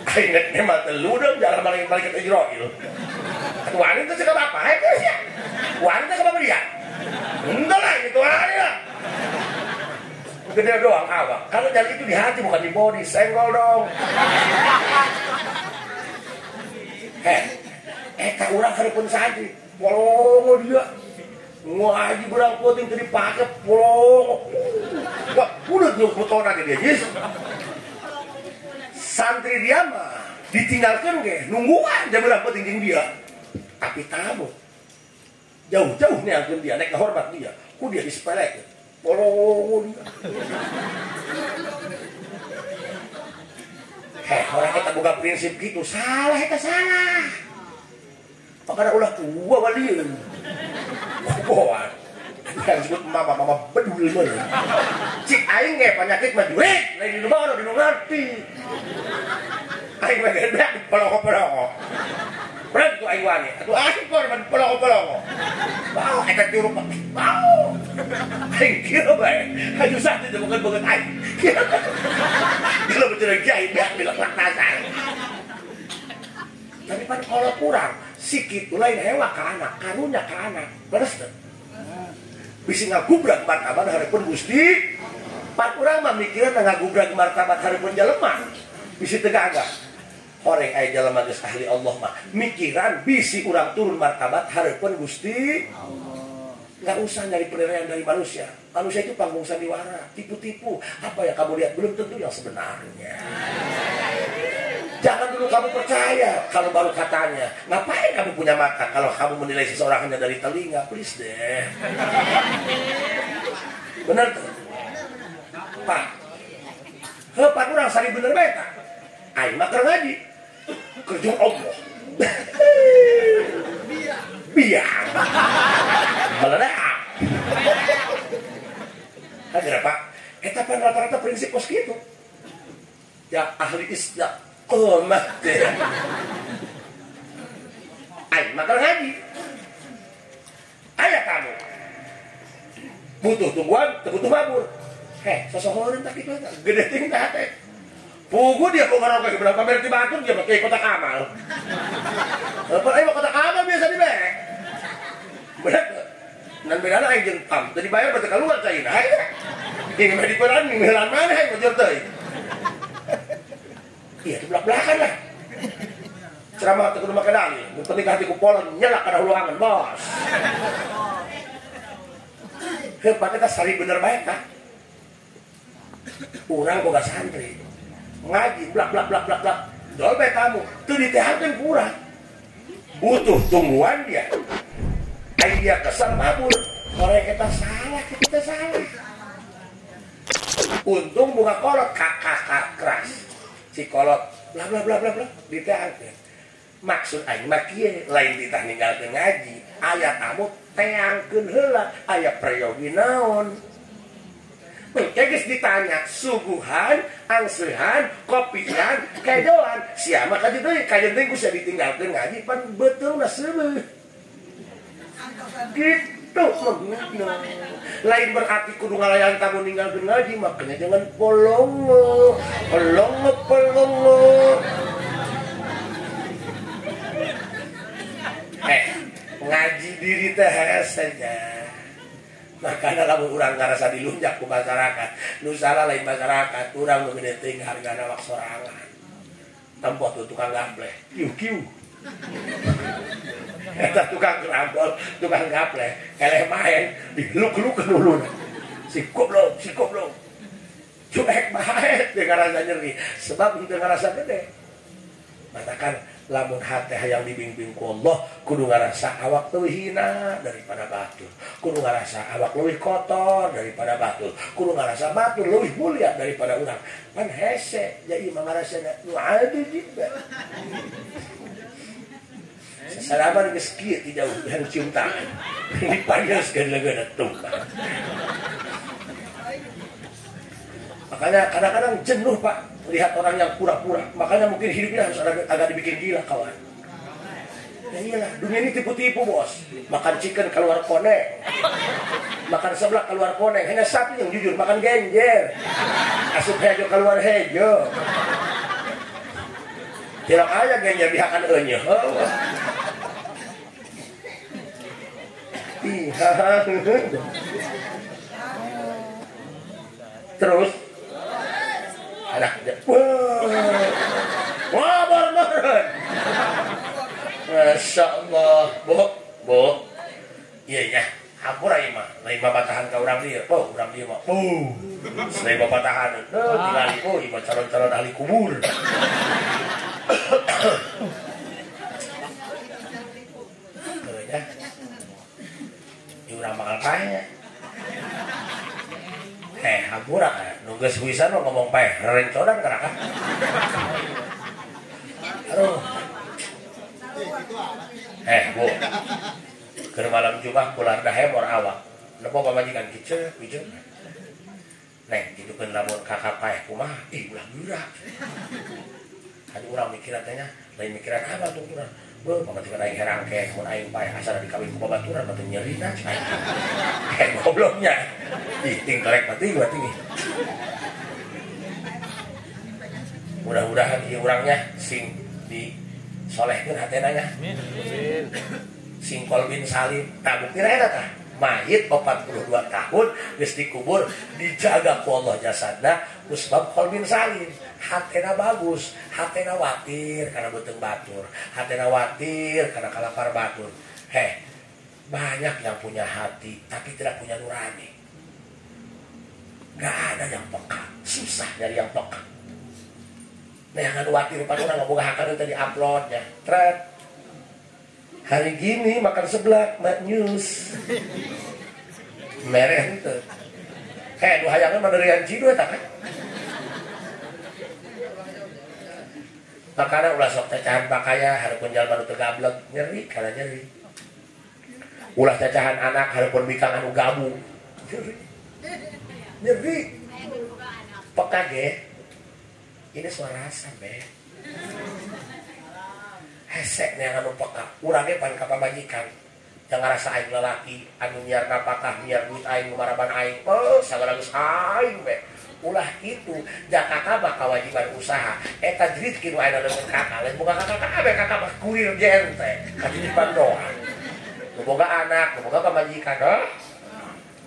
aing ngetnya mah telu dong jalan balik ke Ijroil wanita sih ke bapak itu sih wanita ke bapak dia enggak lah itu aja gede doang awak kalau jalan itu di hati bukan di body senggol dong tak urang haripun santri polongo dia ngaji berang puting tadi pakai polongo wah udah nyuk botona dia jis santri dia mah ditinggalkan ke nungguan jam berang puting dia tapi tamu jauh-jauh nih agen dia naik hormat dia ku dia disepelekan polongo dia orang kita buka prinsip gitu salah kita salah makanya ulah tua walian boan yang disebut mama bedul mana cik aing nge penyakit mah duit lain di rumah orang di ngerti aing mah gede pelongo berarti itu aing wangi itu aing korban pelongo bau kita tiru pakai bau aing kira baik haju satu itu bukan banget aing kalau betul kiai biar bilang laknasan tapi kan kalau kurang sikit lain hewa ke anak karunya ke anak beres kan bisa ngagubrak martabat haripun Gusti pan urang mah mikiran ngagubrak martabat haripun jelema bisa tegagah orang aya jelema geus ahli Allah mah mikiran bisi urang turun martabat haripun Gusti nggak usah nyari penilaian dari manusia itu panggung sandiwara tipu-tipu apa yang kamu lihat belum tentu yang sebenarnya jangan dulu kamu percaya kalau baru katanya ngapain kamu punya mata kalau kamu menilai seseorang hanya dari telinga please deh bener tuh Pak Pak kurang sari bener beta aing mah keur ngaji kerja Allah biar meledak akhirnya Pak eta pan rata-rata prinsip kos gitu ya ahli islam mati aing mah keur ngaji aya kamu butuh tungguan butuh mabur sosohoreun tak kitu eta gede tingkat teh pugu dia kok ngaroke berapa pamer ti batur dia pakai kotak amal apa ayo kotak amal biasa diberek bener nan bedana aing jeung pam tadi bayar berarti keluar cai nah ini mah diperan mingguan mana aing bajor teh iya di belak-belakan lah ceramah teu kudu make dalil nu penting hati ku polon nyelak kana huluangan bos hebat eta sari bener bae tah urang boga santri ngaji blak dol bae kamu teu ditehakeun kurang butuh tungguan dia aing dia kesal mabur orang kita salah kita salah untung bunga kolot kakak keras si kolot bla diteangkeun maksud aing mah kieu lain ditah ninggalkeun ngaji aya tamu teangkeun heula aya prayogi naon Geus ditanya suguhan, angsehan, kopian, kedoan. Sia mah kadieu deui kajen teh geus ditinggalkeun ngaji pan beuteuna seuleuh. Gitu lain berarti kudu ngalayan tamu ninggalkeun ngaji, makanya jangan polongo. Ngaji diri teh saja. Makanya lamun urang ngarasa dilunjak ku masyarakat, nu salah lain masyarakat, urang nu gede teuing hargana wak sorangan. Tempoh tuh tukang gapleh, kiu. Eta tukang kerampol, tukang gapleh, eleh main, diluk-luk ulun. Sikup lo. Cuek bae teu ngarasa nyeri, sebab teu ngarasa gede. Matakan lamun hate hayang dibimbing ku Allah, kudu ngarasa awak leuwih hina daripada batur, kudu ngarasa awak leuwih kotor daripada batur, kudu ngarasa batur leuwih mulia daripada urang. Pan hese jadi mah ngarasana nu adu juga. Sasalaman geus kieu ti jauh yang cium tangan. Dipanggilkeun leungeun tumpah. Makanya kadang-kadang jenuh Pak lihat orang yang pura-pura. Makanya mungkin hidupnya harus agak dibikin gila kawan. Ya iyalah, dunia ini tipu-tipu bos. Makan chicken keluar koneng, makan seblak keluar koneng. Hanya satu yang jujur, makan genjer. Asup hejo keluar hejo. Tidak aja genjer dihakan enyeh. Terus anak wah bareng. Masya Allah, bo, iya, hampura ieu mah, lain babatahan ka urang dieu, urang dieu mah, lain babatahan, tinggal ieu mah calon-calon ahli kubur. Keunya, ieu urang bakal pae. Hampura kan, nu geus wisan ngomong pae, rerencodan kana kan. Aduh. Bu, ke malam Jumat pular dahe mor awak. Nepo pamajikan kieu, Neng, kidukeun lamun kakak paeh kumaha? Ulah geura. Adi urang mikiran teh nya, lain mikiran apa tuh urang. Beuh, pamajikan aing herangke, mun aing paeh asal dikawin ku babaturan mah teu nyerina cai. Gobloknya. Ting torek mah tinggi. Mudah-mudahan ieu urangnya sing di solehkeun hatena nya. Sing Kolbin Salim, buktina eta tah. Mayit 42 tahun geus dikubur dijaga ku Allah jasadna ku sebab Kolbin Salim. Hatena bagus, hatena watir karena beuteung batur, hatena watir karena kalapar batur. Banyak yang punya hati tapi tidak punya nurani. Gak ada yang peka, susah nyari yang peka. Nah yang anu watir pan urang boga hakan tadi uploadnya. Tret. Hari gini makan seblak, mak news. Mereh itu. Nu hayangan manderian cidu eta kan. Makana ulah sok cacahan pakaya hareupeun jalma nu teu gablek, nyeri kana nyeri. Ulah cacahan anak hareupeun bikang anu gabu. Nyeri. Peka ge. Ini suara asam be. Hesek nih anu peka. Urang ge pan ka pamajikan. Jangan rasa aing lalaki anu nyiar napakah nyiar duit aing maraban aing. Sagala geus aing be. Ulah kitu jakaka mah kewajiban usaha. Eta jerit kieu aya leungeun kakak. Lain boga kakak abe kakak mah kurir gente. Katitipan doa. Nu boga anak, nu boga pamajikan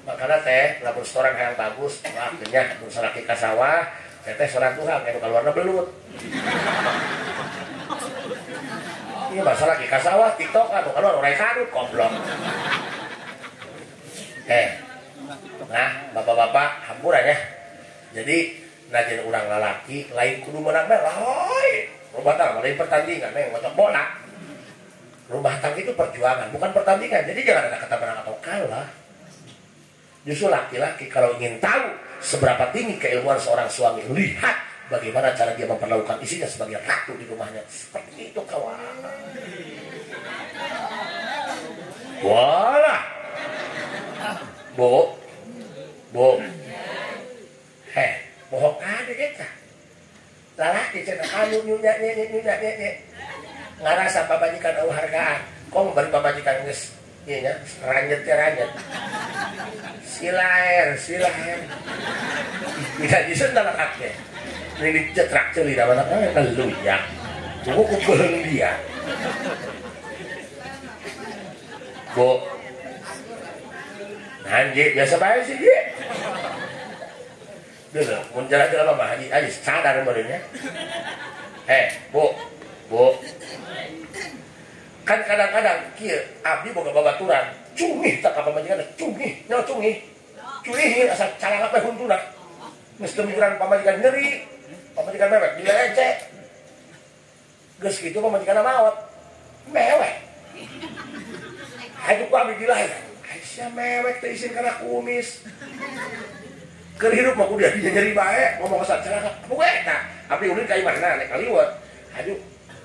makana teh lamun setoran hayang bagus, wah nya mun salaki ka sawah, teh soran Tuhan anu kaluarna belut. Iya masalah ki ka sawah TikTok anu kaluar urang kadut komplok. Nah, bapak-bapak hampura ya. Jadi najen urang lalaki lain kudu menang mah lain. Rumah tangga lain pertandingan neng macam bola. Rumah tangga itu perjuangan, bukan pertandingan. Jadi jangan ada kata menang atau kalah. Justru laki-laki kalau ingin tahu seberapa tinggi keilmuan seorang suami, lihat bagaimana cara dia memperlakukan istrinya sebagai ratu di rumahnya. Seperti itu kawan. Walah. Bu. anu nyunya ngarasa pamajikan au hargaan kok bari pamajikan geus ieu nya ranjet silaer tidak disendal akeh ini dicetrak ceuli da mana lu ya tunggu kubeung dia Bu anjir biasa bae sih dia dulu mun jalan-jalan mah aja sadar barunya Bu kan kadang-kadang kieu abdi boga babaturan cungih tak ka pamajikan cungih asa calangap teh huntuna geus kemikiran pamajikan nyeri pamajikan mewek dilecek geus kitu pamajikan maot mewek aju ku abdi dilahir aisyah mewek teh isin kana kumis keur hirup mah kudu dia nyeri bae ngomong asa calangap pokoke eta abdi ulin ka imahna nek kaliwat aju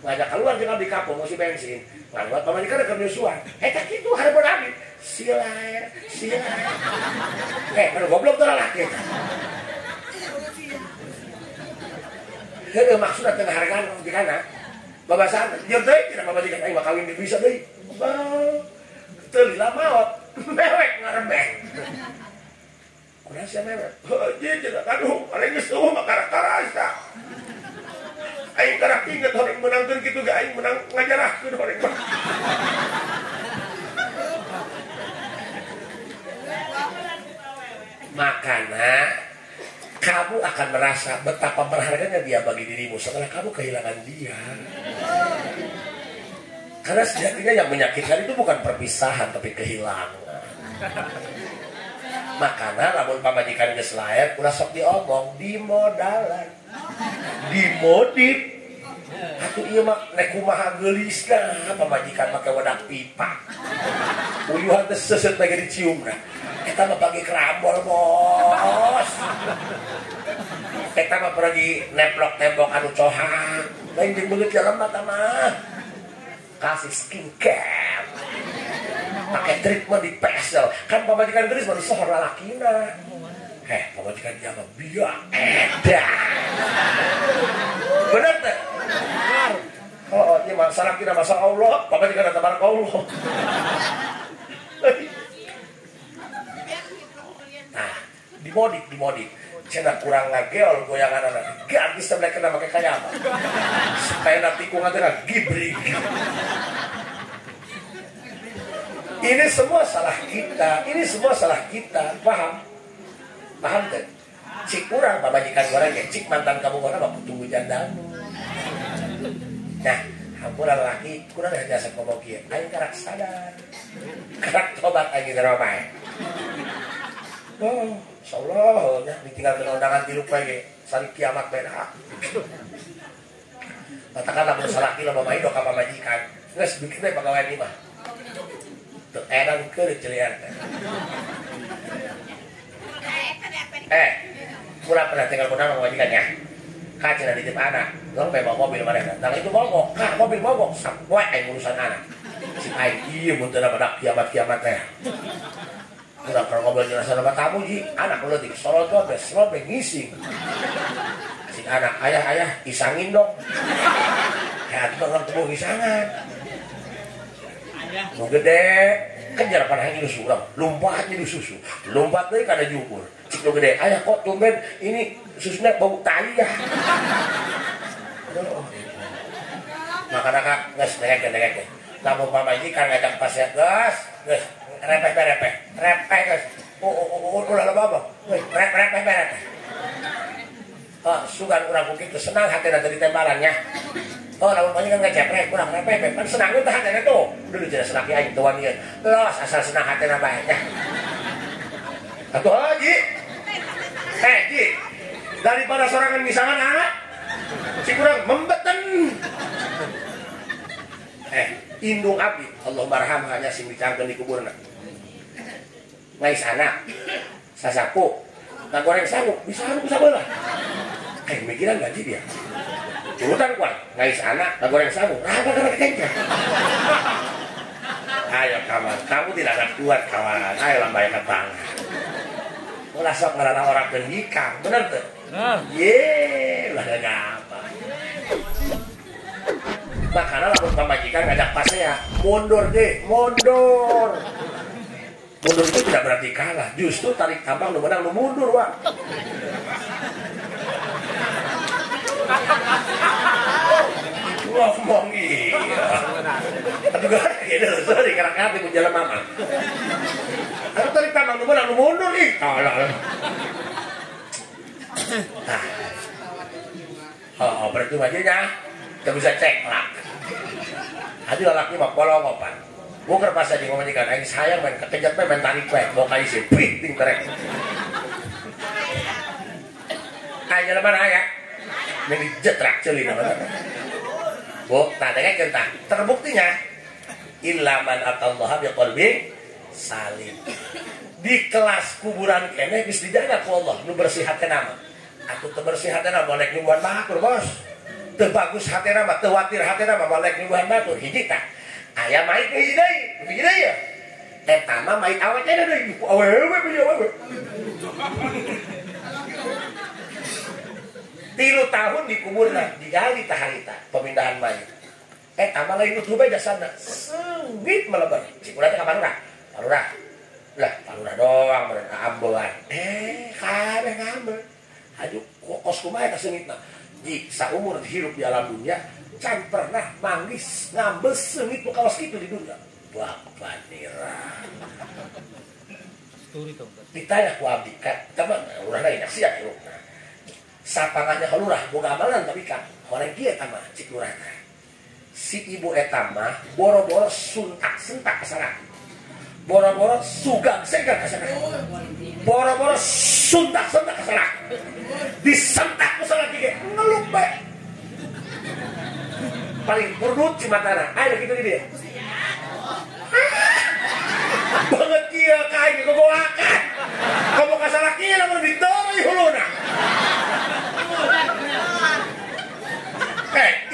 ngajak keluar jeung abdi kapung ngisi bensin ngaliwat pamajikan keur nyusuan eta kitu hareupeun abdi silaer anu goblok teh lalaki eta heueuh maksudna teu hargaan pamajikana babasaan jeung teh tina pamajikan aing mah kawin bisa deui teu lila maot mewek ngarebeh kunaon sia mewek heuh cenah aduh ari geus eueuh mah karasa aing karak inget horeng menangkeun kitu ge aing menang ngajarahkeun horeng mah makanya kamu akan merasa betapa berharganya dia bagi dirimu setelah kamu kehilangan dia. Karena sejatinya yang menyakitkan itu bukan perpisahan tapi kehilangan. Makanya lamun pamajikan geus lair ulah sok diomong dimodalan. Dimodif. Atuh ieu mah nek kumaha geulisna pamajikan make wedak pipa. Uyuhan teh seuseut bage diciumna. Eta mah bagi kerambol bos. Eta mah pergi neplok tembok anu cohang. Lain jeung beungeut jalan mata mah. Kasih skincare. Pakai treatment di pesel. Kan pamajikan geus baru sohor lalakina. Pamajikan dia mah biak edan. Bener teh? Oh, ini masalah kira masalah Allah. Pamajikan tabarakallah. Nah, dimodif cenah kurang ngageol goyangan anak ganti sebelah kena pakai kayak apa supaya nanti tikungan teh gibrig ini semua salah kita paham teh cik kurang pamajikan goreng ya cik mantan kamu goreng mah tunggu jandamu nah hampura laki kurang jasa ngomong kieu aing karak sadar karak tobat aing teh mah oh, insyaallah nya ditinggalkeun undangan tilu bae sari kiamat bae dah. Katakanlah mun salaki loba main ka pamajikan, geus bikin bae pagawean ieu mah. Teu edan keur celian. Mula pernah tinggal kunang pamajikannya. Ka cenah dititip anak, long bae bawa mobil manehna. Tang itu mogok, ka mobil mogok sampoe aing urusan anak. Si aing ieu mun teu badak kiamat-kiamat teh. Udah kalau ngobrol jelas sama tamu ji, anak lu di solot ngising. Si anak ayah isangin dong. Ya tuh orang tubuh isangan. Mau gede, kan jarapan hanya di suram, lompat jadi susu, lompat deh kada jukur. Cik lu gede, ayah kok tumben ini susunya bau tai ya. Maka nggak sedek. Namun pamajikan ngajak pas ya gas. Repeh guys. Ulah apa? Repeh. Sugan urang kitu senang hatena tadi tembalannya. Lamun panjang ngejeprek kurang repeh. Pan senang teh hatena tuh. Dulu jelas laki aing tuan ieu. Los asal senang hatena bae nya. Atuh Ji. Ji. Daripada sorangan misangan anak. Si kurang membeten. Indung abdi Allah barham hanya sing dicangkeun di kuburna ngais anak sasapu ngagoreng sanggup bisa anu sabelah mikiran gaji dia urutan kuat ngais anak ngagoreng sanggup rada kencang ayo kawan kamu tidak ada kuat kawan ayo lambayakan tangan ulah sok ngarana orang kendikang bener tuh ye ulah apa makanya lamun pamajikan ngajak pasea mundur deh, mundur itu tidak berarti kalah, justru tarik tambang lu menang lu mundur wah. Ngomong iya juga gitu sorry karena hati menjalan mama kalau tarik tambang lu menang lu mundur ih tolong. Oh berarti wajahnya kita bisa cek lah aja lalaki mah polongopan bukan pas aja ngomongkan aing sayang main kekejar main tarik baik mau kayak si printing terek aja mana ya ini jetrak celi namanya bu tadanya kita terbuktinya ilaman atallaha biqalbin salim di kelas kuburan kene geus dijaga ku Allah nu bersih hatena mah aku teu bersih hatena boleh nyubuhan batur bos teu bagus hatena mah teu watir hatena mah boleh nyubuhan batur hiji tah aya maik hiji deui ya eta mah maik awet eta deui awewe punya awewe 3 tahun dikuburna digali tah harita pemindahan mayit eta mah lain nutup aja sana sengit melebar cik urang teh ka Parurah lah Parurah doang meureun ambelan kabeh ngambeul aju kos kumaha eta seungitna ji saumur hirup di alam dunia can pernah manggis ngambeul seungit nu kawas kitu di dunia bapak nira ditanya ku abdi kan teman urang lain sia hirupna sapangahnya kalurah boga amalan tapi kan horeng kieu eta mah cik lurah si ibu eta mah boro-boro suntak-sentak kasaraki boro-boro sugang-segang kasaraki boro-boro suntak-sentak kasaraki disentak kasaraki ge ngeluk bae paling purnut cimatana aya kitu di dieu banget kieu kae gogoakan komo kasaraki lamun diteuy huluna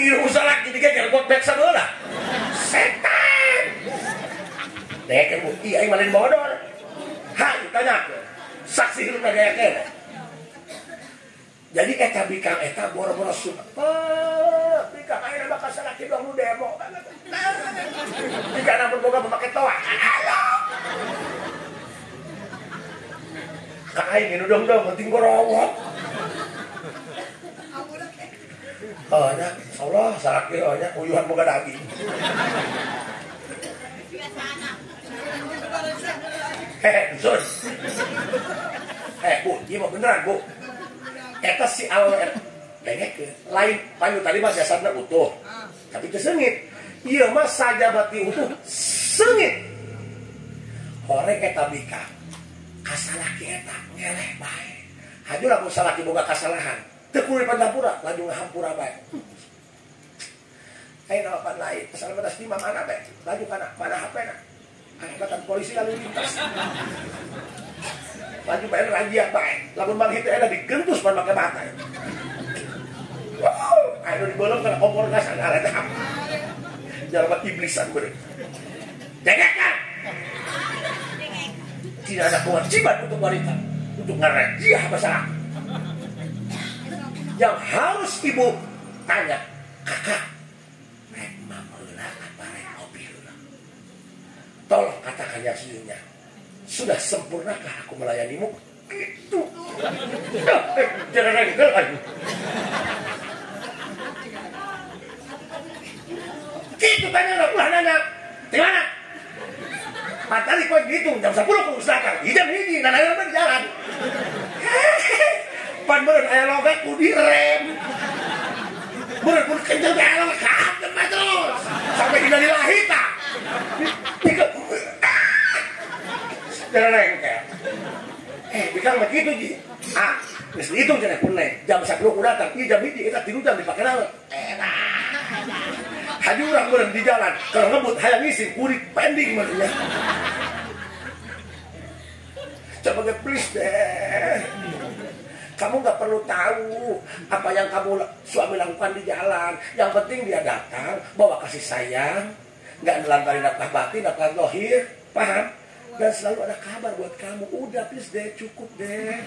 ieu usaha gini geger got bek sabeula setan dek kan bukti aing malin bodor ha ditanya saksi hirupna gaya kene jadi eta bikang eta boro-boro sunat bikang ayeuna bakal salaki dong nu demo bikang boga pemake toa ka aing nu dong penting gorowok oh nya Allah salaki oh nya uyuhan boga daging Zon bu ieu mah beneran bu eta si awal dengek lain payu tadi mah jasana utuh tapi teu seungit ieu mah sajabati utuh seungit horeng eta bika kasalaki eta ngeleh bae haju lamun salaki boga kasalahan teu kudu pandapura laju ngahampura bae ayeuna apa lain asal batas di mana bae laju kana mana HP-na angkatan polisi lalu lintas laju bae razia bae lamun manghi teh ada digentus pan make mata wow anu dibolong kana kompor gas ada teh jalma iblisan bener dengarkan tidak ada kewajiban untuk wanita untuk ngerazia masalah yang harus ibu tanya kakak rek mameula apa rek ngopi heula tolong katakan yang sejujurnya sudah sempurnakah aku melayanimu gitu jangan rengkel aja gitu tanya ulah nanya di mana matahari kau gitu jam 10 ke usahakan jam hiji nana di jalan pan beureun aya logat ku direm beureun pun kenceng teh aya logat terus sampai dina dilahi tah jangan rengkel bikang begitu ji geus dihitung cenah puneh jam 10 ku datang ieu jam hiji eta 3 jam dipake naon hadi urang beureun di jalan keur ngebut hayang ngisi kuring pending mah nya coba ge please deh kamu nggak perlu tahu apa yang kamu suami lakukan di jalan. Yang penting dia datang, bawa kasih sayang, nggak nelantarin nafkah batin, nafkah zahir, paham? dan selalu ada kabar buat kamu. Udah please deh, cukup deh.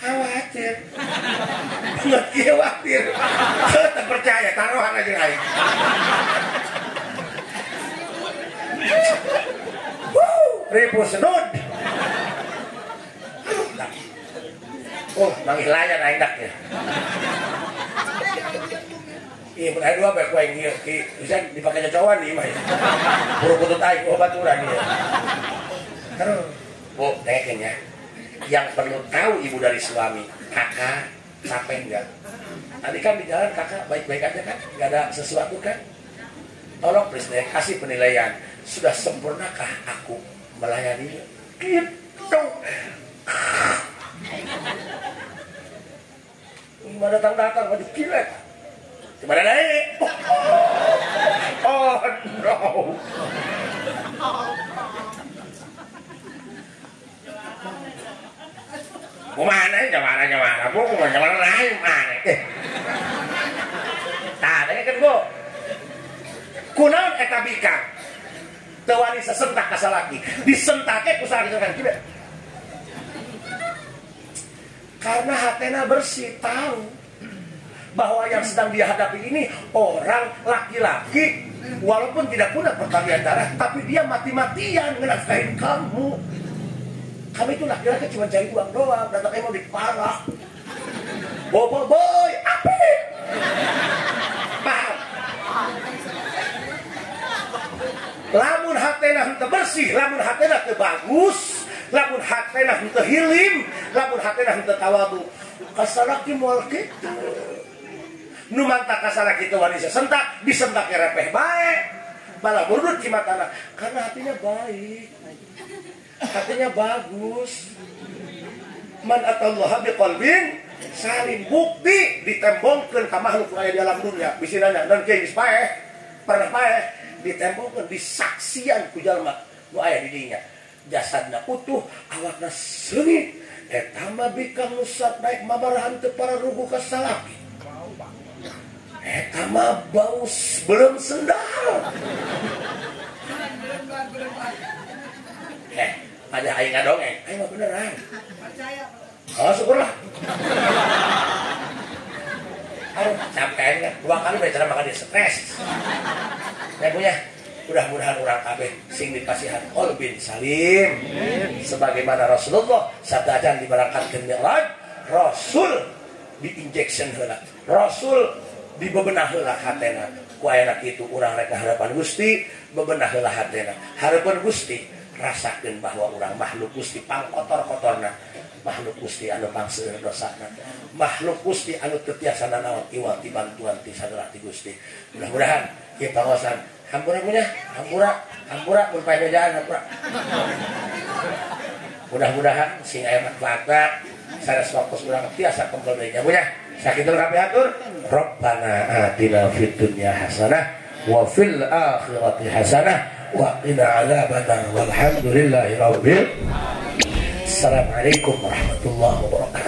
Khawatir. Ngerti khawatir. Tetap percaya, taruhan aja aing. Ribu sedut. Oh, manggil layan aing dak ya. Iya, benar dua bae kuing ieu bisa dipakai cocokan ieu mah. Buru putut aing baturan ieu. Terus, Bu, dengerin ya. Yang perlu tahu ibu dari suami, kakak capek enggak? Tadi kan di jalan kakak baik-baik aja kan? Enggak ada sesuatu kan? Tolong please deh, kasih penilaian. Sudah sempurnakah aku melayani? Gitu. Gimana datang-datang baju kilek? Gimana naik? Oh no. Kumana jamana bu, kumana lain mana? Tadi kan bu, kunaon eta bikang, tewani sesentak kasalaki, disentaknya kusah gitu kan tidak? Karena hatena bersih, tahu bahwa yang sedang dia hadapi ini orang laki-laki, walaupun tidak punya pertalian darah, tapi dia mati-matian ngenafkahin kamu. Kami itu laki-laki cuma cari uang doang, datangnya mau diparah. Boy, apa? Paham? Lamun hatena henteu bersih, lamun hatena teu bagus, lamun hatena henteu hilim, lamun hatena henteu tawadu, kasaraki moal kitu. Nu mantap kasaraki teu wani sesentak, disentak repeh bae. Malah burdut ki matana karena hatinya baik. Hatinya bagus. Man atallaha biqalbin salim, bukti ditembongkeun ka makhluk aya di alam dunia. Bisi nanya dan kieu geus paeh, pernah paeh ditembongkeun disaksian ku jalma nu aya di dinya. Jasadna utuh, awakna seungit. Eta mah bikang nusat naik mabarahan teu para rugu ka salaki. Eta mah bau belum sendal. Ada aing ngadongeng, aing mah beneran. Percaya. Oh, syukurlah. Aduh, sampai kan 2 kali bicara makan dia stres. Saya punya, mudah-mudahan orang kabeh sing dipasihan qalbin salim. Sebagaimana Rasulullah sadajan diberangkatkeun Mi'raj, Rasul di-injection heula. Rasul dibebenah heula hatena. Ku ayeuna kitu urang rek harapan Gusti, bebenah heula hatena. Harapan Gusti rasakan bahwa orang makhluk Gusti pangkotor-kotorna, makhluk Gusti anu pangseueur dosana, makhluk Gusti anu teu tiasa nanaon iwal ti bantuan ti saudara ti Gusti. Mudah-mudahan ieu pangosan hampura punya, hampura mun pae bejaan hampura. Mudah-mudahan sing aya manfaatna sanes fokus urang tiasa kompol deui nya punya. Sakitu kabeh atur. Rabbana atina fid dunya hasanah wa fil akhirati hasanah wa qina adzabannar walhamdulillahi rabbil. Assalamualaikum warahmatullahi wabarakatuh.